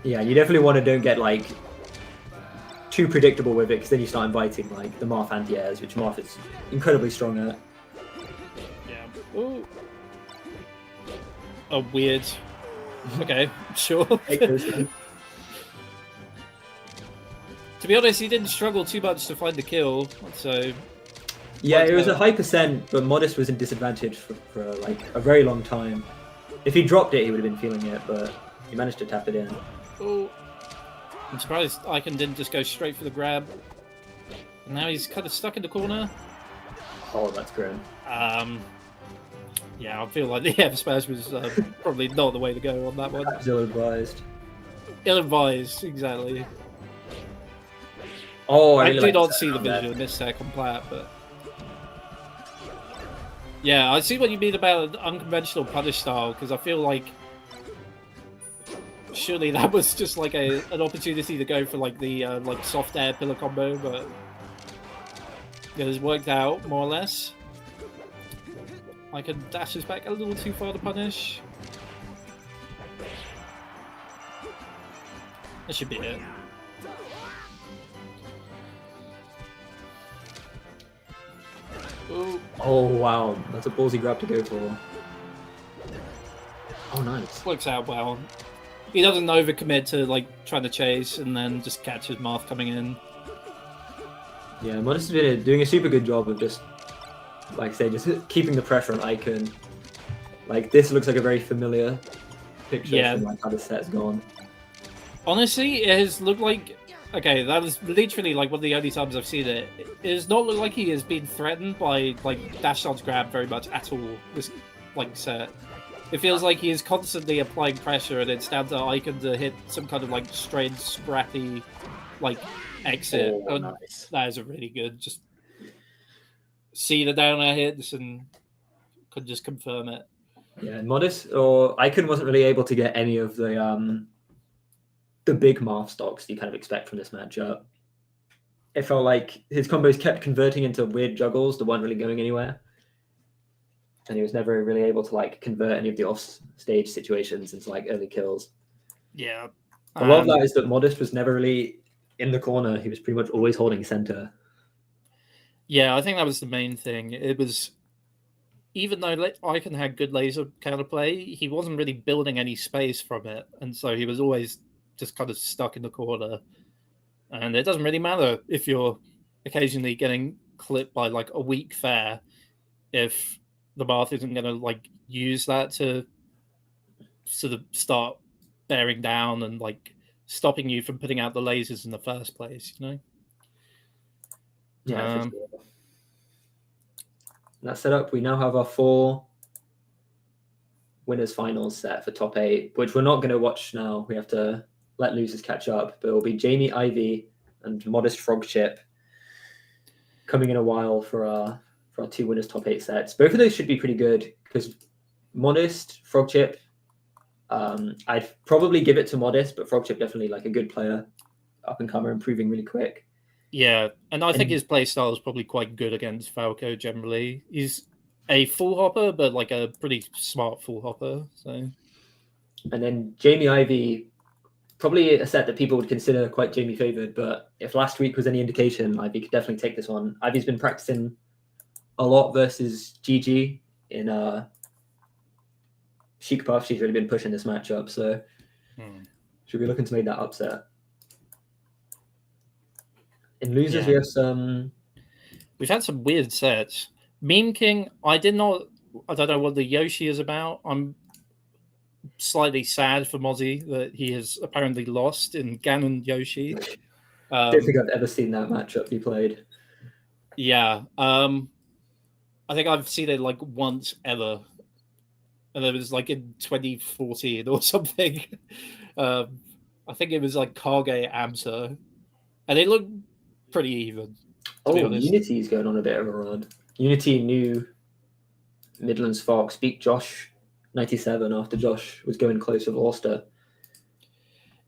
Yeah, you definitely want to don't get like too predictable with it, because then you start inviting like the Marth anti-airs, which Marth is incredibly strong at. Yeah. Ooh. Oh, weird. Okay, sure. To be honest, he didn't struggle too much to find the kill, so... Yeah, it was a high percent, but Modest was in disadvantage for like a very long time. If he dropped it, he would have been feeling it, but he managed to tap it in. Oh. I'm surprised Icon didn't just go straight for the grab. And now he's kind of stuck in the corner. Oh, that's grim. Yeah, I feel like the F smash was probably not the way to go on that one. Ill-advised. Ill-advised, exactly. Oh, I do not see the vision in this second plat, but... Yeah, I see what you mean about an unconventional punish style, because I feel like surely that was just like an opportunity to go for like the like soft air pillar combo, but it has worked out more or less. I can dash us back a little too far to punish. That should be it. Ooh. Oh wow, that's a ballsy grab to go for. Oh nice. Works out well. He doesn't overcommit to like trying to chase and then just catches Marth coming in. Yeah, Modest has been doing a super good job of just, like I say, just keeping the pressure on Icon. Like this looks like a very familiar picture from like how the set's gone. Honestly, it has looked like... Okay, that was literally like one of the only times I've seen it. It does not look like he has been threatened by like dash dodge grab very much at all this like set. It feels like he is constantly applying pressure, and it's down to Icon to hit some kind of like strange, scrappy, like exit. Oh, nice. That is a really good. Just see the down air hits and could just confirm it. Yeah, Modest or Icon wasn't really able to get any of the big Marth stocks you kind of expect from this matchup. It felt like his combos kept converting into weird juggles that weren't really going anywhere. And he was never really able to like convert any of the off-stage situations into like early kills. Yeah. A lot of that is that Modest was never really in the corner. He was pretty much always holding center. Yeah, I think that was the main thing. It was, even though Icon had good laser counterplay, he wasn't really building any space from it. And so he was always just kind of stuck in the corner. And it doesn't really matter if you're occasionally getting clipped by like a weak fair if the Marth isn't going to like use that to sort of start bearing down and like stopping you from putting out the lasers in the first place, you know? Yeah, for sure. That setup, we now have our 4 winners finals set for top 8, which we're not going to watch now. We have to let losers catch up, but it'll be Jamie Ivy and Modest Frogchip coming in a while for our 2 winners top 8 sets. Both of those should be pretty good, because Modest, Frogchip, I'd probably give it to Modest, but Frogchip definitely like a good player, up and comer, improving really quick. Yeah, and I think his playstyle is probably quite good against Falco generally. He's a full hopper, but like a pretty smart full hopper. So, and then Jamie Ivy, probably a set that people would consider quite Jamie favored, but if last week was any indication, Ivy could definitely take this one. Ivy's been practicing a lot versus GG in Sheik Puff. She's really been pushing this matchup, so should be looking to make that upset. In losers, we have some... We've had some weird sets. Meme King, I don't know what the Yoshi is about. I'm slightly sad for Mozzie that he has apparently lost in Ganon Yoshi. I don't think I've ever seen that matchup he played. Yeah. I think I've seen it like once ever, and it was like in 2014 or something. I think it was like Kage Amsa, and it looked pretty even. To be Oh, honest, Unity is going on a bit of a run. Unity new Midlands Fox beat Josh 97 after Josh was going close with Auster.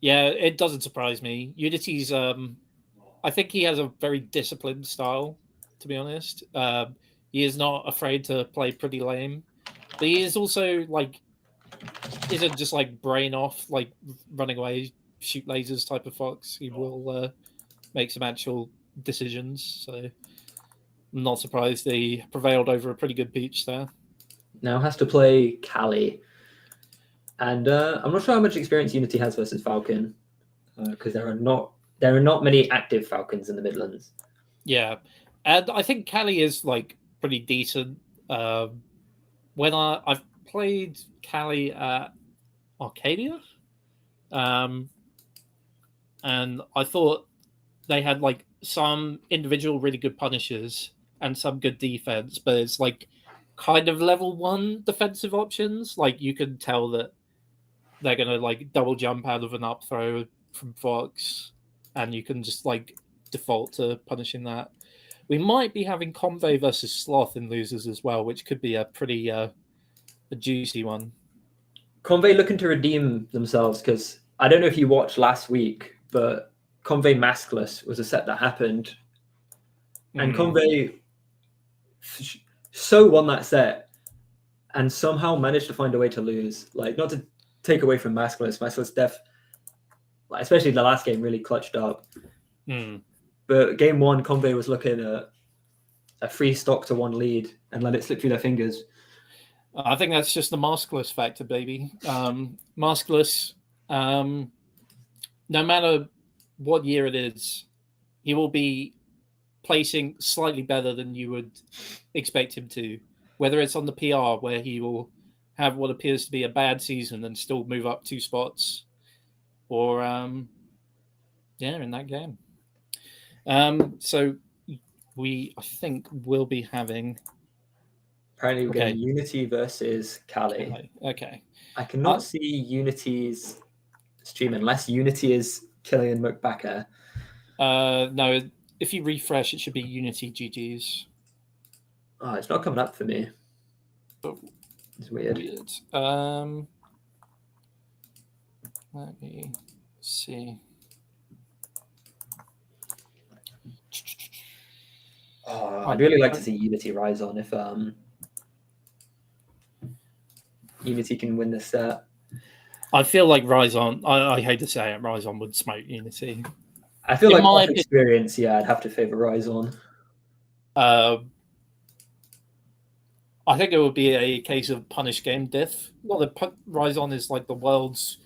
yeah, it doesn't surprise me. Unity's, I think he has a very disciplined style. To be honest, he is not afraid to play pretty lame, but he is also like isn't just like brain off, like running away, shoot lasers type of fox. He will make some actual decisions. So I'm not surprised he prevailed over a pretty good beach there. Now has to play Cali. And I'm not sure how much experience Unity has versus Falcon, because there are not many active Falcons in the Midlands. Yeah, and I think Cali is like pretty decent. When I've played Cali at Arcadia, and I thought they had like some individual really good punishers and some good defense, but it's like kind of level one defensive options. Like you can tell that they're gonna like double jump out of an up throw from Fox, and you can just like default to punishing that. We might be having Convey versus Sloth in losers as well, which could be a pretty a juicy one. Convey looking to redeem themselves because I don't know if you watched last week, but Convey Maskless was a set that happened, and Convey so won that set and somehow managed to find a way to lose. Like, not to take away from Maskless, Def, like, especially the last game, really clutched up. But game one, Convey was looking at a 3-stock-to-1 lead and let it slip through their fingers. I think that's just the maskless factor, baby. Maskless, no matter what year it is, he will be placing slightly better than you would expect him to. Whether it's on the PR, where he will have what appears to be a bad season and still move up 2 spots, or in that game. So I think we'll be having. Apparently, we're getting Unity versus Cali. Okay. I cannot see Unity's stream unless Unity is Killian McBacker. No, if you refresh, it should be Unity GG's. Oh, it's not coming up for me. It's weird. Let me see. Oh, I'd really like to see Unity rise on if Unity can win this set. I feel like Ryzon, I hate to say it, Ryzon would smoke Unity. I feel like my experience, I'd have to favor Ryzon. I think it would be a case of punish game diff. Well, Ryzon is like the world's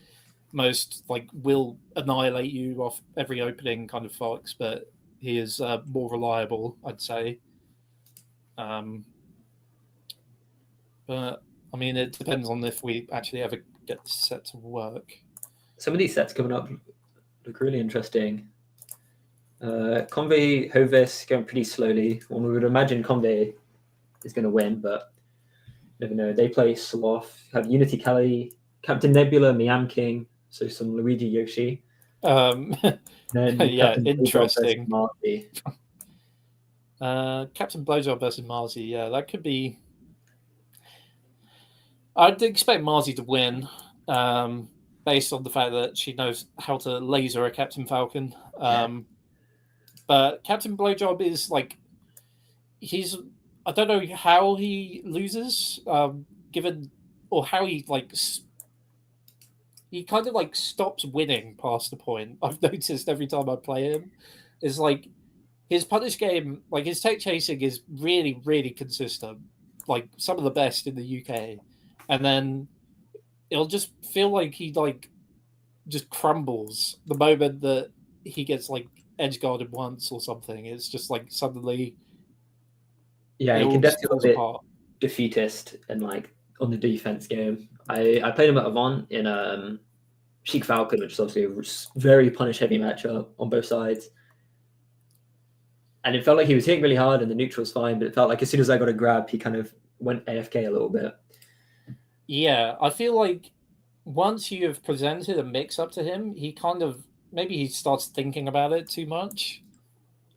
most like will annihilate you off every opening kind of fox, but he is more reliable, I'd say. But I mean, it depends on if we actually ever get the set to work. Some of these sets coming up look really interesting. Convey Hovis going pretty slowly. Well, we would imagine Convey is going to win, but never know. They play Sloth, have Unity Cali, Captain Nebula, Miam King, so some Luigi Yoshi. Then Captain interesting. Captain Blowjob versus Marzi, that could be. I'd expect Marzi to win, based on the fact that she knows how to laser a Captain Falcon. But Captain Blowjob is like, I don't know how he loses, given, or how he like, he kind of like stops winning past the point. I've noticed every time I play him, is like his punish game, like his tech chasing is really, really consistent, like some of the best in the UK, and then it'll just feel like he like just crumbles the moment that he gets like edge guarded once or something. It's just like suddenly. Yeah, he can definitely be a bit defeatist and like on the defense game. I played him at Avant in Sheik Falcon, which is obviously a very punish heavy matchup on both sides. And it felt like he was hitting really hard and the neutral was fine, but it felt like as soon as I got a grab, he kind of went AFK a little bit. Yeah, I feel like once you have presented a mix up to him, he kind of maybe he starts thinking about it too much.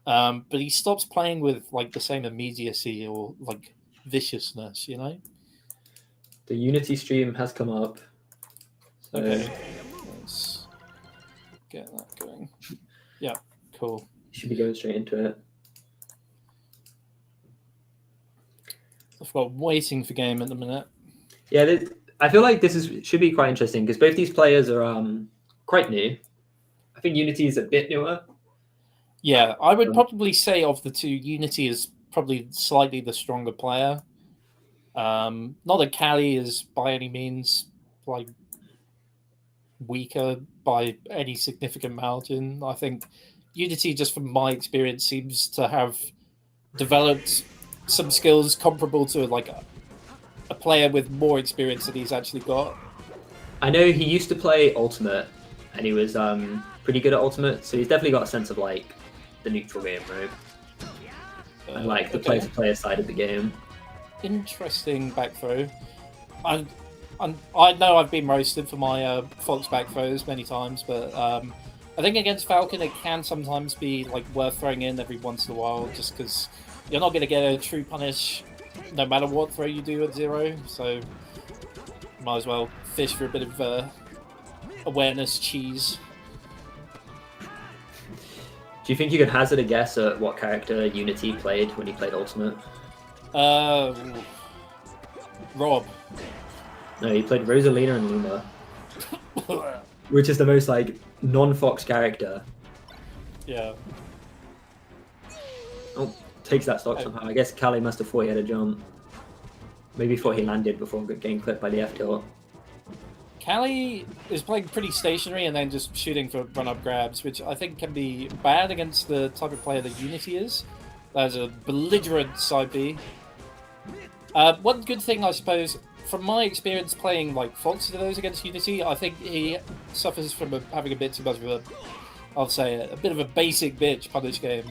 But he stops playing with like the same immediacy or like viciousness, you know? The Unity stream has come up. So Okay. Let's get that going. Yeah, cool. should be going straight into it. I've got waiting for game at the minute. Yeah, I feel like should be quite interesting because both these players are quite new. I think Unity is a bit newer. Yeah, I would probably say of the two, Unity is probably slightly the stronger player. Not that Callie is by any means like weaker by any significant margin. I think Unity, just from my experience, seems to have developed some skills comparable to like a player with more experience than he's actually got. I know he used to play Ultimate, and he was pretty good at Ultimate, so he's definitely got a sense of like the neutral game, right? And like the player-to-player side of the game. Interesting back throw. I know I've been roasted for my Fox back throws many times, but I think against Falcon it can sometimes be like worth throwing in every once in a while, just because you're not going to get a true punish no matter what throw you do at 0. So might as well fish for a bit of awareness cheese. Do you think you could hazard a guess at what character Unity played when he played Ultimate? Rob. No, he played Rosalina and Luma, which is the most like non-Fox character. Yeah. Oh, takes that stock somehow. I guess Callie must have thought he had a jump. Maybe thought he landed before getting clipped by the F tilt. Callie is playing pretty stationary and then just shooting for run-up grabs, which I think can be bad against the type of player that Unity is. That's a belligerent side B. One good thing, I suppose, from my experience playing like Fox to those against Unity, I think he suffers from having a bit too much of a, I'll say it, a bit of a basic bitch punish game.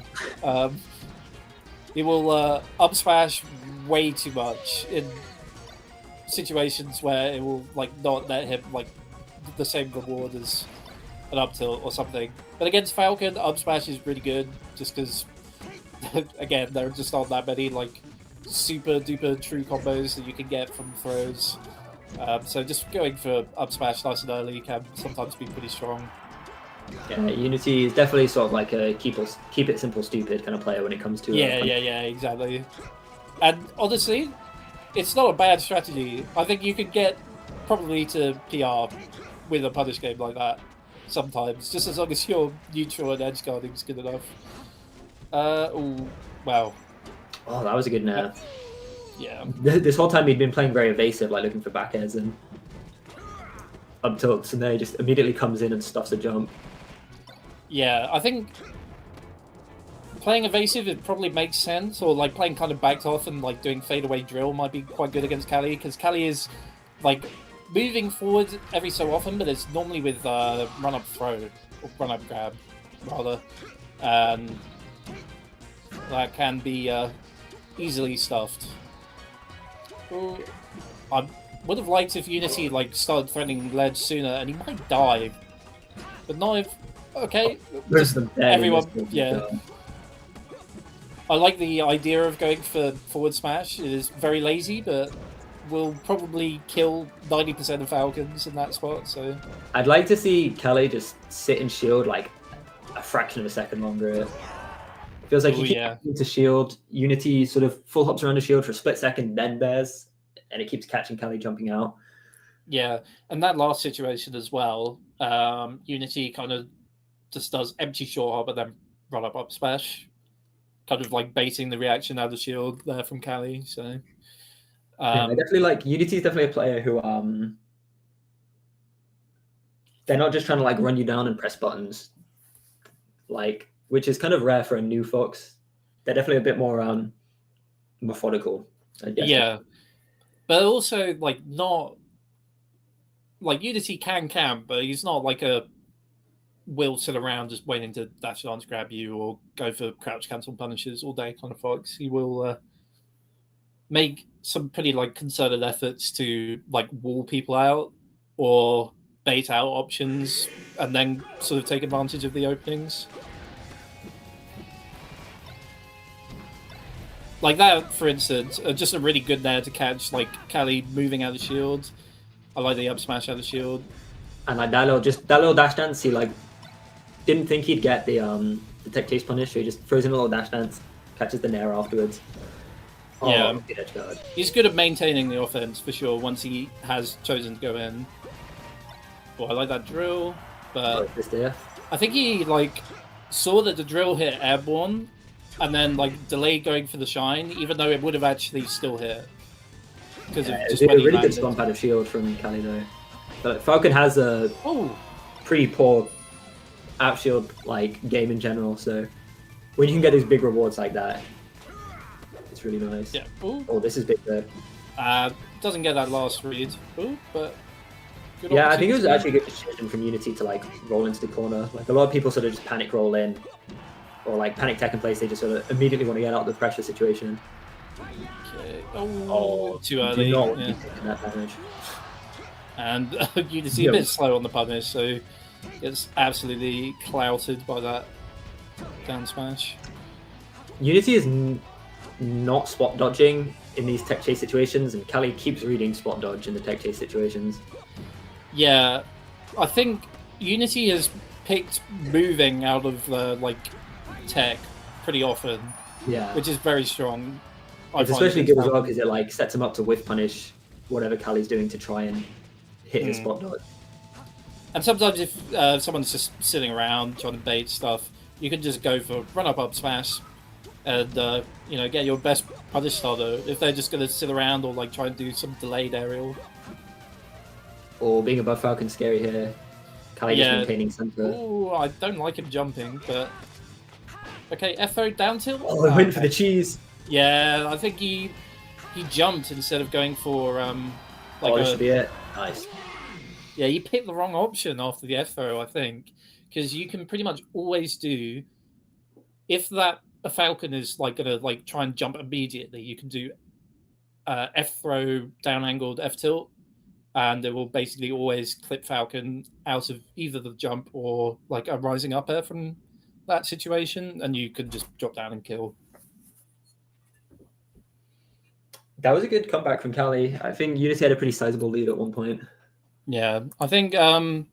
He will up smash way too much in situations where it will like not let him like the same reward as an up tilt or something. But against Falcon, up smash is really good just because again there just aren't that many like super duper true combos that you can get from throws. So just going for up smash nice and early can sometimes be pretty strong. Yeah, Unity is definitely sort of like a keep it simple, stupid kind of player when it comes to yeah, exactly. And honestly, it's not a bad strategy. I think you could get probably to PR with a punish game like that sometimes, just as long as your neutral and edge guarding is good enough. Oh, wow. Oh, that was a good nerf. Yeah. This whole time he'd been playing very evasive, like looking for back airs and up tilts, and then he just immediately comes in and stuffs a jump. Yeah, I think playing evasive, it probably makes sense, or like playing kind of backed off and like doing fadeaway drill might be quite good against Callie, because Callie is like moving forward every so often, but it's normally with run-up throw, or run-up grab, rather. And that can be easily stuffed. Ooh, I would have liked if Unity like started threatening ledge sooner, and he might die. But not if... Okay, just everyone... Yeah. I like the idea of going for forward smash. It is very lazy, but will probably kill 90% of Falcons in that spot, so... I'd like to see Callie just sit and shield like a fraction of a second longer. It feels like he keeps into shield. Unity sort of full hops around the shield for a split second, then bears, and it keeps catching Callie jumping out. Yeah, and that last situation as well, Unity kind of just does empty short hop and then run up smash, kind of like baiting the reaction out of the shield there from Callie. So yeah, I definitely like Unity is definitely a player who they're not just trying to like run you down and press buttons, like, which is kind of rare for a new Fox. They're definitely a bit more methodical, I guess. Yeah, but also like not like Unity can camp, but he's not like a will sit around just waiting to dash dance grab you or go for crouch cancel punishes all day kind of folks. He will make some pretty like concerted efforts to like wall people out or bait out options and then sort of take advantage of the openings. Like that, for instance, just a really good nair to catch like Kali moving out of shield. I like the up smash out of shield. And like that little dash dance, he like didn't think he'd get the tech chase punish, so he just throws in a little dash dance, catches the nair afterwards. Oh, Yeah, good edge guard. He's good at maintaining the offense for sure once he has chosen to go in. Oh, I like that drill, but I think he like saw that the drill hit airborne and then like delayed going for the shine, even though it would have actually still hit. Because Yeah, of just it when was a really he good stomp out of shield from Kali though. But Falcon has a pretty poor out shield like game in general, so when you can get these big rewards like that, it's really nice. Yeah. Ooh. Oh, this is big there. Doesn't get that last read. Ooh, but good Yeah, I think it was actually a good decision from Unity to like roll into the corner. Like a lot of people sort of just panic roll in, or like panic tech in place. They just sort of immediately want to get out of the pressure situation. Okay. Oh, too early. Do not yeah. taking that damage. And Unity a bit slow on the punish, so it's absolutely clouted by that down smash. Unity is not spot dodging in these tech chase situations, and Kali keeps reading spot dodge in the tech chase situations. Yeah, I think Unity has picked moving out of like tech pretty often. Yeah, which is very strong. It's especially good as well because it like sets him up to whiff punish whatever Kali's doing to try and hit his spot dodge. And sometimes if someone's just sitting around trying to bait stuff, you can just go for run up smash and you know, get your best punish starter if they're just going to sit around or like try and do some delayed aerial. Or being above Falcon scary here. Kali just maintaining center. Oh, I don't like him jumping, but okay, F throw down tilt. Oh, I went for the cheese. Yeah, I think he jumped instead of going for like this should be it. Nice. Yeah, you picked the wrong option after the F throw, I think, because you can pretty much always do if a Falcon is like gonna like try and jump immediately, you can do F throw down angled F tilt, and it will basically always clip Falcon out of either the jump or like a rising up air from that situation, and you can just drop down and kill. That was a good comeback from Kali. I think Unity had a pretty sizable lead at one point. Yeah, I think I'd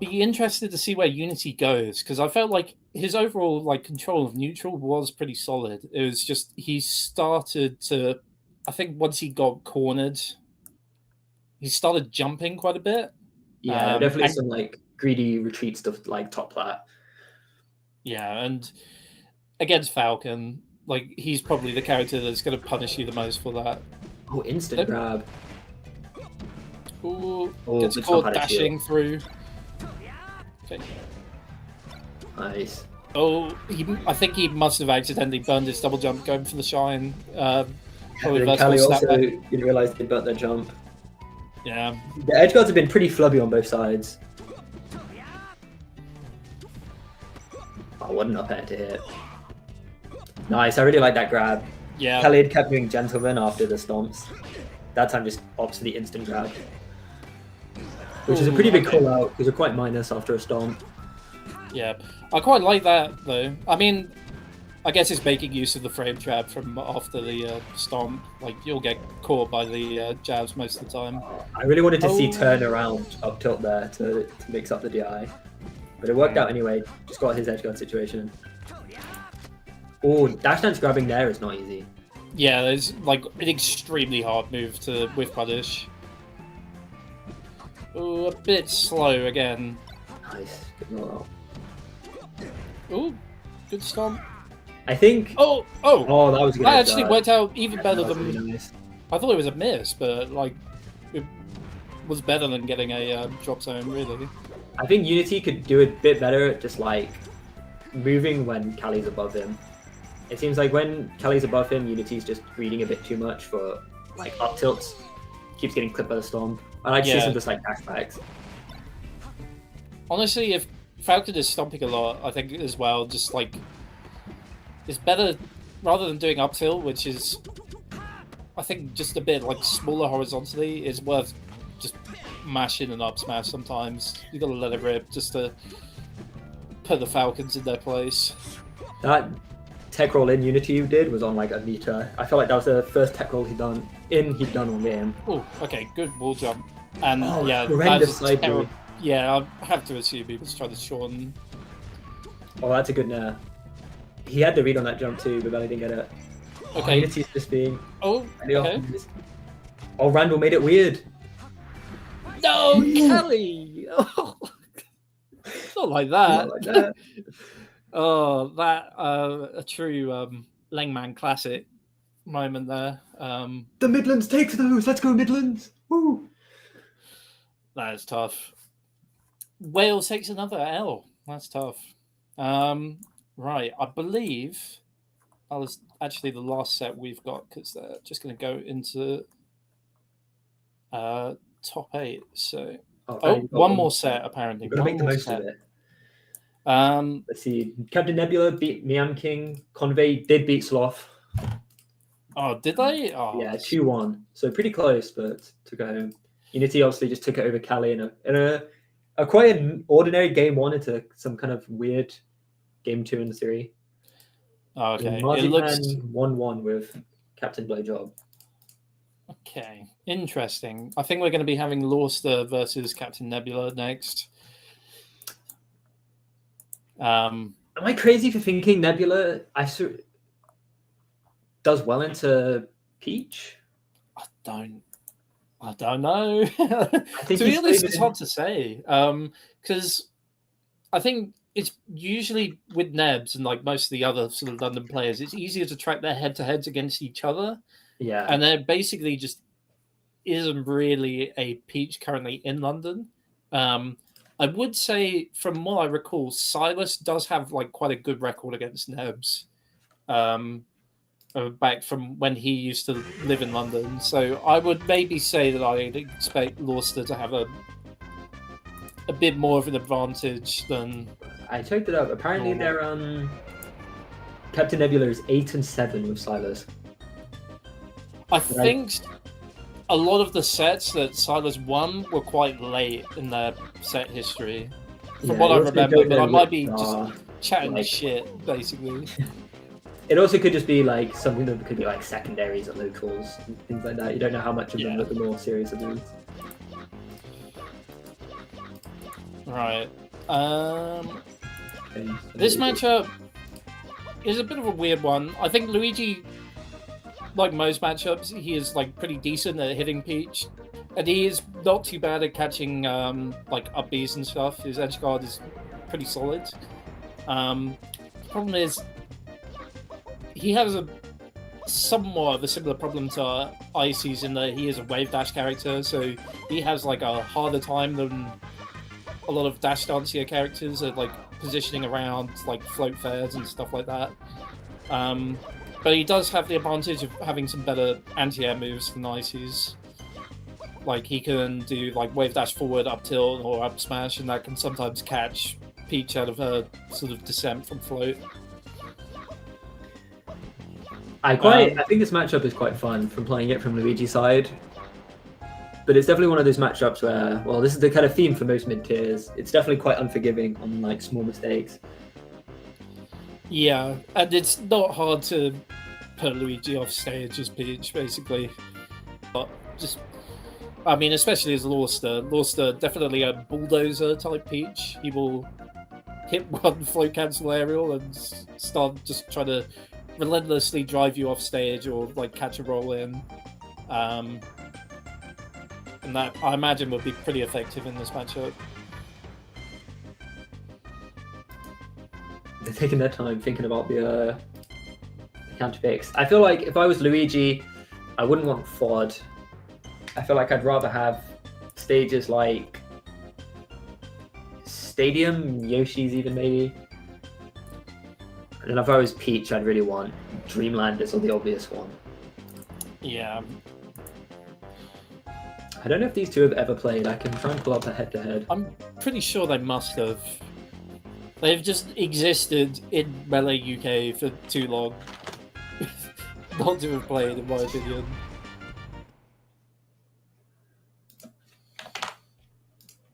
be interested to see where Unity goes, because I felt like his overall like control of neutral was pretty solid. It was just he started to, I think once he got cornered, he started jumping quite a bit. Yeah, definitely some like greedy retreat stuff like top plat. Yeah, and against Falcon, like he's probably the character that's going to punish you the most for that. Oh, instant grab. Ooh, gets caught dashing through. Okay. Nice. Oh, I think he must have accidentally burned his double jump going for the shine. Kali also didn't realize they burnt their jump. Yeah. The edge guards have been pretty flubby on both sides. Oh, what an up air to hit. Nice, I really like that grab. Yeah. Kali had kept doing gentleman after the stomps. That time just opts for the instant grab. Which is a pretty big call out because we're quite minus after a stomp. Yeah, I quite like that though. I mean, I guess it's making use of the frame trap from after the stomp. Like you'll get caught by the jabs most of the time. I really wanted to see turn around up tilt there to mix up the DI. But it worked out anyway. Just got his edge guard situation. Oh, dash dance grabbing there is not easy. Yeah, there's like an extremely hard move to whiff punish. Oh, a bit slow again. Nice. Good roll. Oh, good stomp. I think. Oh, that was good. That actually worked out even better than. Really nice. I thought it was a miss, but like it was better than getting a drop zone, really. I think Unity could do a bit better at just like moving when Kali's above him. It seems like when Kali's above him, Unity's just greeding a bit too much for like up tilts. Keeps getting clipped by the stomp. I like to see some just like dashbacks. Honestly, if Falcon is stomping a lot, I think as well, just like it's better rather than doing up tilt, which is I think just a bit like smaller horizontally, is worth just mashing an up smash sometimes. You gotta let it rip just to put the Falcons in their place. That tech roll in Unity you did was on like a meter. I felt like that was the first tech roll he'd done all game. Oh, okay, good wall jump. And yeah, horrendous that's side B. Yeah, I have to assume he was trying to shorten. Oh, that's a good nair. He had the read on that jump too, but then he didn't get it. Okay. Unity's just being. Oh, okay. Oh, Randall made it weird. No, Kelly! Oh. Not like that. Not like that. Oh, that a true Langman classic moment there. The Midlands takes those. Let's go Midlands. Woo! That is tough. Wales takes another L. That's tough. Right, I believe that was actually the last set we've got because they're just going to go into top 8. So, one more set apparently. You've got to make the most of it. Let's see. Captain Nebula beat Mian King. Convey did beat Sloth. Oh, did they? Oh, yeah, 2-1. So pretty close, but took it home. Unity obviously just took it over Cali in a quite an ordinary game 1 into some kind of weird game 2 and 3. Oh, okay. It looks 1-1 with Captain Blowjob. Okay, interesting. I think we're going to be having Lawster versus Captain Nebula next. Am I crazy for thinking Nebula does well into Peach? I don't know. To be honest, it's hard to say. Because I think it's usually with Nebs and like most of the other sort of London players, it's easier to track their head-to-heads against each other. Yeah. And there basically just isn't really a Peach currently in London. I would say, from what I recall, Silas does have like quite a good record against Nebs. Back from when he used to live in London. So I would maybe say that I'd expect Lawster to have a bit more of an advantage than... I checked it out. Apparently they're Captain Nebula is 8-7 with Silas. I think a lot of the sets that Silas won were quite late in their set history. From what I remember, but I might be just chatting shit, basically. It also could just be like something that could be like secondaries at locals and things like that. You don't know how much of them are the more serious of these. Right. This matchup is a bit of a weird one. I think Luigi, like most matchups, he is like pretty decent at hitting Peach. And he is not too bad at catching like up Bs and stuff. His edge guard is pretty solid. The problem is he has a somewhat of a similar problem to Icy's in that he is a wave dash character, so he has like a harder time than a lot of dash dancier characters at like positioning around like float fairs and stuff like that. But he does have the advantage of having some better anti-air moves than Icy's. Like he can do like wave dash forward, up tilt, or up smash, and that can sometimes catch Peach out of her sort of descent from float. I think this matchup is quite fun from playing it from Luigi's side. But it's definitely one of those matchups where, well, this is the kind of theme for most mid-tiers. It's definitely quite unforgiving on like small mistakes. Yeah, and it's not hard to put Luigi off stage as Peach, basically. But just, I mean, especially as Lawster. Lawster, definitely a bulldozer type Peach. He will hit one float cancel aerial and start just trying to relentlessly drive you off stage or like catch a roll in. And that, I imagine, would be pretty effective in this matchup. They're taking their time thinking about the counter picks. I feel like if I was Luigi, I wouldn't want FOD. I feel like I'd rather have stages like Stadium, Yoshi's even maybe. And if I was Peach, I'd really want Dreamlanders or the obvious one. Yeah. I don't know if these two have ever played. I can try and pull up a head-to-head. I'm pretty sure they must have. They've just existed in Melee UK for too long. Not to have played, in my opinion.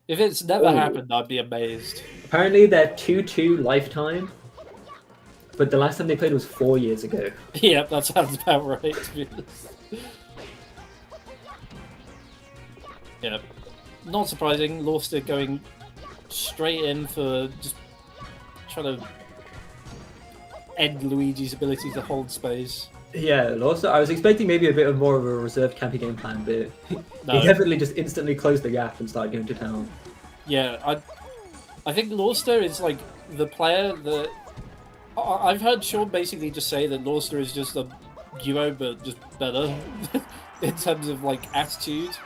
If it's never happened, I'd be amazed. Apparently, they're 2-2 lifetime, but the last time they played was 4 years ago. Yeah, that sounds about right, to be honest. Yeah. Not surprising, Lauster going straight in for just trying to end Luigi's ability to hold space. Yeah, Lauster, I was expecting maybe a bit of more of a reserved campy game plan, but he definitely just instantly closed the gap and started going to town. Yeah, I think Lauster is like the player that... I've heard Sean basically just say that Lauster is just a duo, but just better in terms of like attitude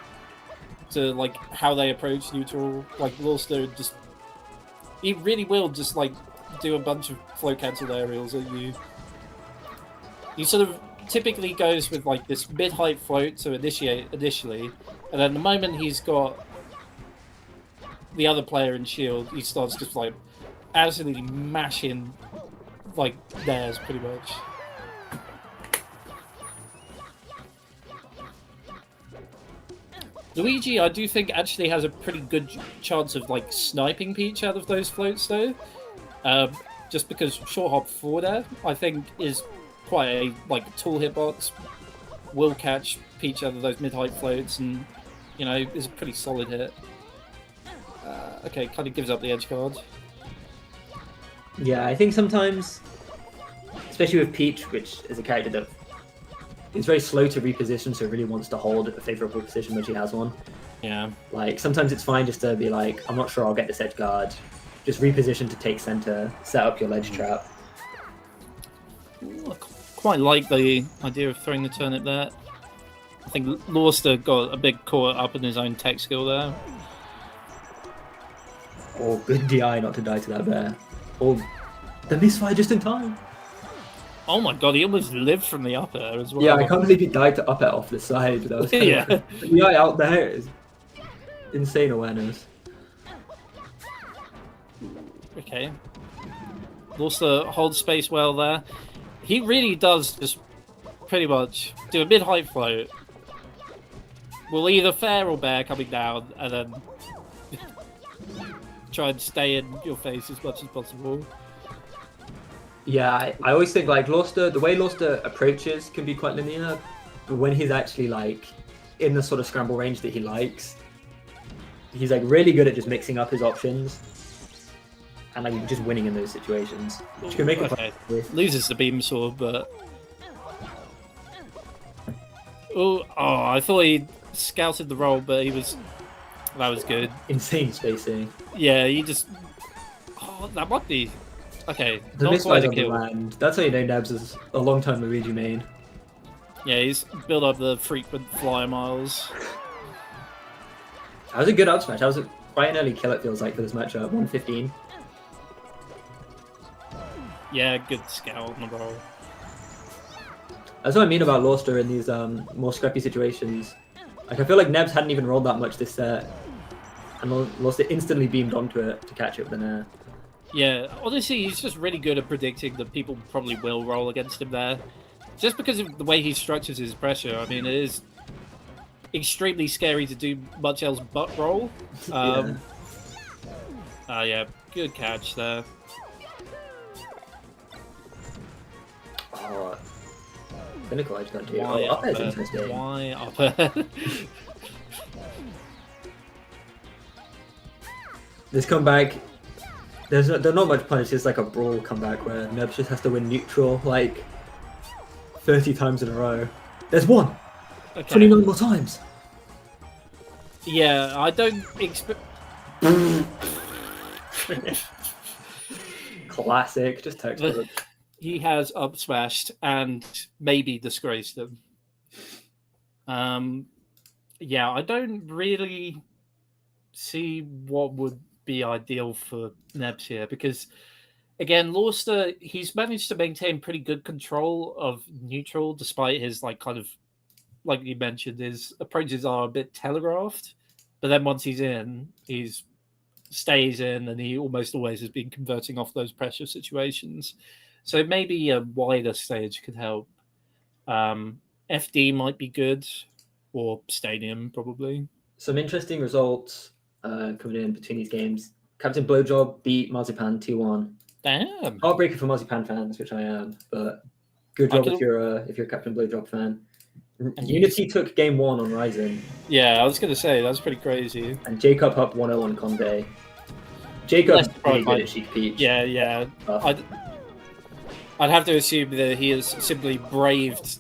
to like how they approach neutral. Like Lauster just... He really will just like do a bunch of flow cancelled aerials at you. He sort of typically goes with like this mid-height float to initiate initially, and then the moment he's got the other player in shield, he starts just like absolutely mashing like theirs pretty much. Luigi, I do think actually has a pretty good chance of like sniping Peach out of those floats though, just because short hop forward air I think is quite a like tall hitbox, will catch Peach out of those mid-height floats, and you know is a pretty solid hit. Okay, kind of gives up the edge guard. Yeah, I think sometimes, especially with Peach, which is a character that is very slow to reposition, so really wants to hold a favorable position when she has one. Yeah. Like sometimes it's fine just to be like, I'm not sure I'll get this edge guard. Just reposition to take center, set up your ledge trap. Ooh, I quite like the idea of throwing the turnip there. I think Lauster got a bit caught up in his own tech skill there. Oh, good DI not to die to that bear. Oh, the misfire just in time. Oh my god, he almost lived from the up air as well. Yeah, I can't believe he died to up air off the side. That was yeah. The DI out there is insane awareness. Okay. Lauster holds space well there. He really does just pretty much do a mid-height float. Will either fair or bear coming down, and then try and stay in your face as much as possible. Yeah, I always think like Lauster, the way Lauster approaches can be quite linear, but when he's actually like in the sort of scramble range that he likes, he's like really good at just mixing up his options and like just winning in those situations, which can make it loses the beam sword, but oh, I thought he scouted the roll, but that was good. Insane spacing. Yeah, he just that might be okay. The misfires on the land. That's how you know Nebs is a long-time Luigi main. Yeah, he's built up the frequent flyer miles. That was a good up smash. That was quite an early kill, it feels like, for this matchup. 115. Yeah, good scout on the roll. That's what I mean about Lauster in these more scrappy situations. Like, I feel like Nebs hadn't even rolled that much this set, and Lauster instantly beamed onto it to catch it with an air. Yeah, honestly, he's just really good at predicting that people probably will roll against him there. Just because of the way he structures his pressure, I mean, it is extremely scary to do much else but roll. Yeah, good catch there. Oh, Pinnacle edge got to up air's interesting. Why up air? This comeback, there's not much punish, it's like a brawl comeback where Nebs just has to win neutral like 30 times in a row. There's one! Okay. 29 more times! Yeah, I don't expect... Classic, just textbook. He has up smashed and maybe disgraced them. Yeah, I don't really see what would be ideal for Nebs here, because again, Lauster, he's managed to maintain pretty good control of neutral despite his like like you mentioned, his approaches are a bit telegraphed, but then once he's in, he's stays in, and he almost always has been converting off those pressure situations. So maybe a wider stage could help. FD might be good, or Stadium probably. Some interesting results coming in between these games. Captain Blowjob beat Marzipan 2-1. Damn. Heartbreaker for Marzipan fans, which I am, but good job if you're a Captain Blowjob fan. Unity took game 1 on Ryzen. Yeah, I was going to say, that's pretty crazy. And Jacob up 1-0 on Conde. Jacob really good at Chic Peach. Yeah. I'd have to assume that he has simply braved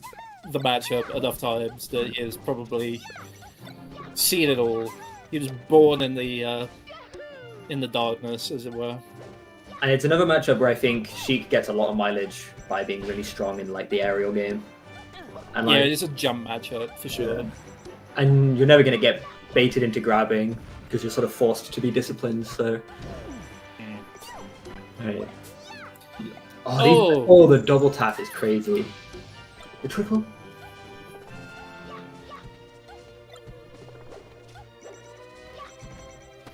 the matchup enough times that he has probably seen it all. He was born in the darkness, as it were. And it's another matchup where I think Sheik gets a lot of mileage by being really strong in like the aerial game. And yeah, it's a jump matchup for sure. Yeah. And you're never going to get baited into grabbing because you're sort of forced to be disciplined. So, right. The double tap is crazy. The triple.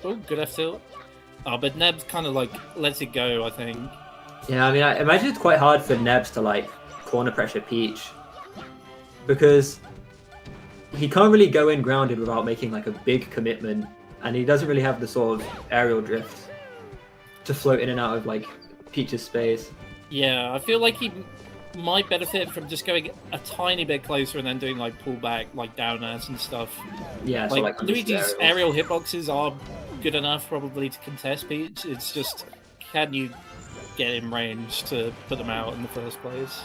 Oh, good F tilt. Oh, but Neb's kind of like lets it go, I think. Yeah, I mean, I imagine it's quite hard for Nebs to like corner pressure Peach because he can't really go in grounded without making like a big commitment, and he doesn't really have the sort of aerial drift to float in and out of like Peach's space. Yeah, I feel like he might benefit from just going a tiny bit closer and then doing like pullback, like down airs and stuff. Yeah, so like Luigi's aerial hitboxes are good enough probably to contest Peach. It's just, can you get in range to put them out in the first place?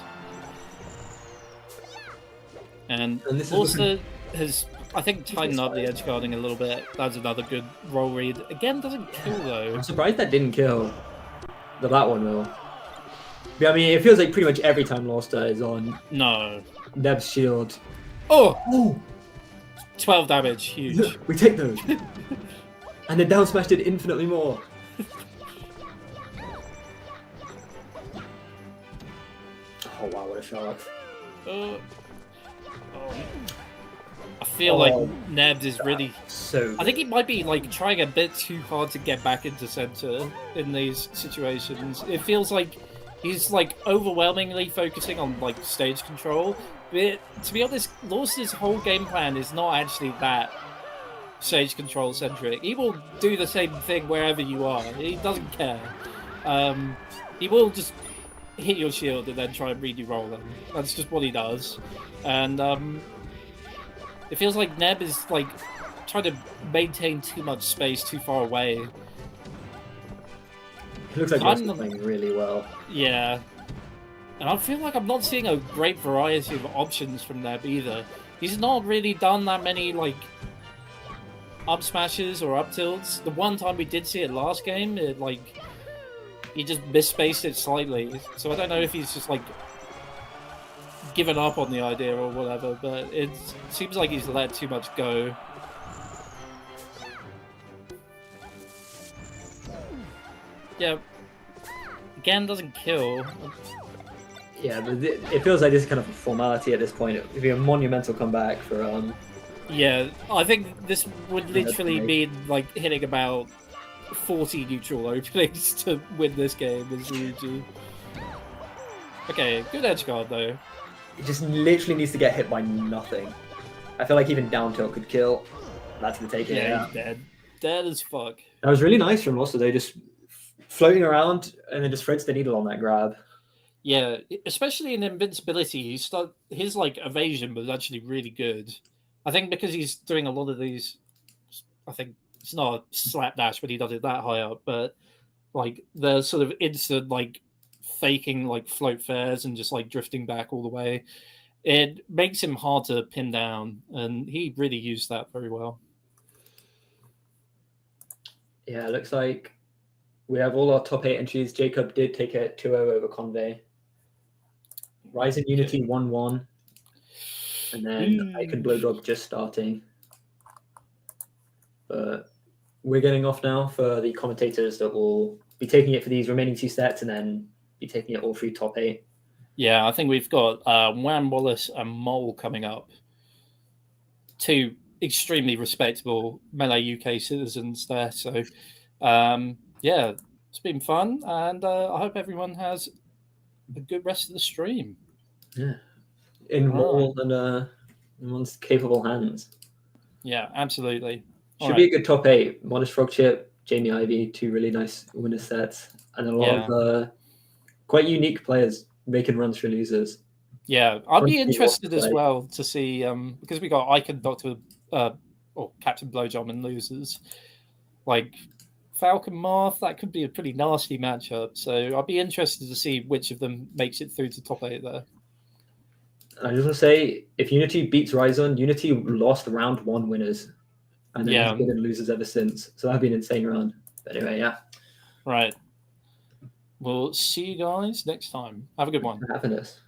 And also has, I think, tightened up the edge guarding a little bit. That's another good roll read. Again, doesn't kill though. I'm surprised that didn't kill. That one will. Yeah, I mean, it feels like pretty much every time Loster is on. No. Neb's shield. Oh! 12 damage, huge. We take those. And the down smash did infinitely more. Oh wow, what a shot. I feel like Nebs is really... So I think he might be like trying a bit too hard to get back into center in these situations. It feels like he's like overwhelmingly focusing on like stage control. But to be honest, Lawson's whole game plan is not actually that stage control centric. He will do the same thing wherever you are. He doesn't care. He will just hit your shield and then try and read you roll them. That's just what he does. And it feels like Neb is like trying to maintain too much space too far away. It looks like he's playing really well. Yeah. And I feel like I'm not seeing a great variety of options from Neb either. He's not really done that many like up smashes or up tilts. The one time we did see it last game, it like he just misspaced it slightly. So I don't know if he's just like given up on the idea or whatever, but it seems like he's let too much go. Yeah. Again, doesn't kill. Yeah, but it feels like this is kind of a formality at this point. It would be a monumental comeback for Yeah, I think this would literally mean like hitting about 40 neutral openings to win this game as Luigi. Okay, good edge guard though. It just literally needs to get hit by nothing. I feel like even down tilt could kill. That's the take. Yeah, he's dead. Dead as fuck. That was really nice from Lost today, just floating around and then just threads the needle on that grab. Yeah, especially in invincibility, his like evasion was actually really good. I think because he's doing a lot of these, I think it's not a slapdash when he does it that high up, but like the sort of instant like faking like float fairs and just like drifting back all the way, it makes him hard to pin down, and he really used that very well. Yeah, it looks like we have all our top 8 entries. Jacob did take a 2-0 over Conde. Ryzen Unity 1-1. And then I can Blowdrop just starting. But we're getting off now for the commentators that will be taking it for these remaining 2 sets and then be taking it all through top 8. Yeah, I think we've got Wham Wallace and Mole coming up. two extremely respectable Melee UK citizens there. So, yeah, it's been fun, and I hope everyone has a good rest of the stream. Yeah, in more than one's capable hands. Yeah, absolutely. Should be a good top 8. Modest Frogchip, Jamie Ivy, 2 really nice winner sets, and a lot of quite unique players making runs for losers. Yeah, I'd be interested as well to see, because we got Icon Doctor or Captain Blowjob and losers, like Falcon Marth. That could be a pretty nasty matchup. So I'd be interested to see which of them makes it through to top 8 there. I just want to say, if Unity beats Ryzen, Unity lost round 1 winners, and then has been losers ever since. So that'd be an insane round. But anyway, yeah. Right. We'll see you guys next time. Have a good one. Happiness.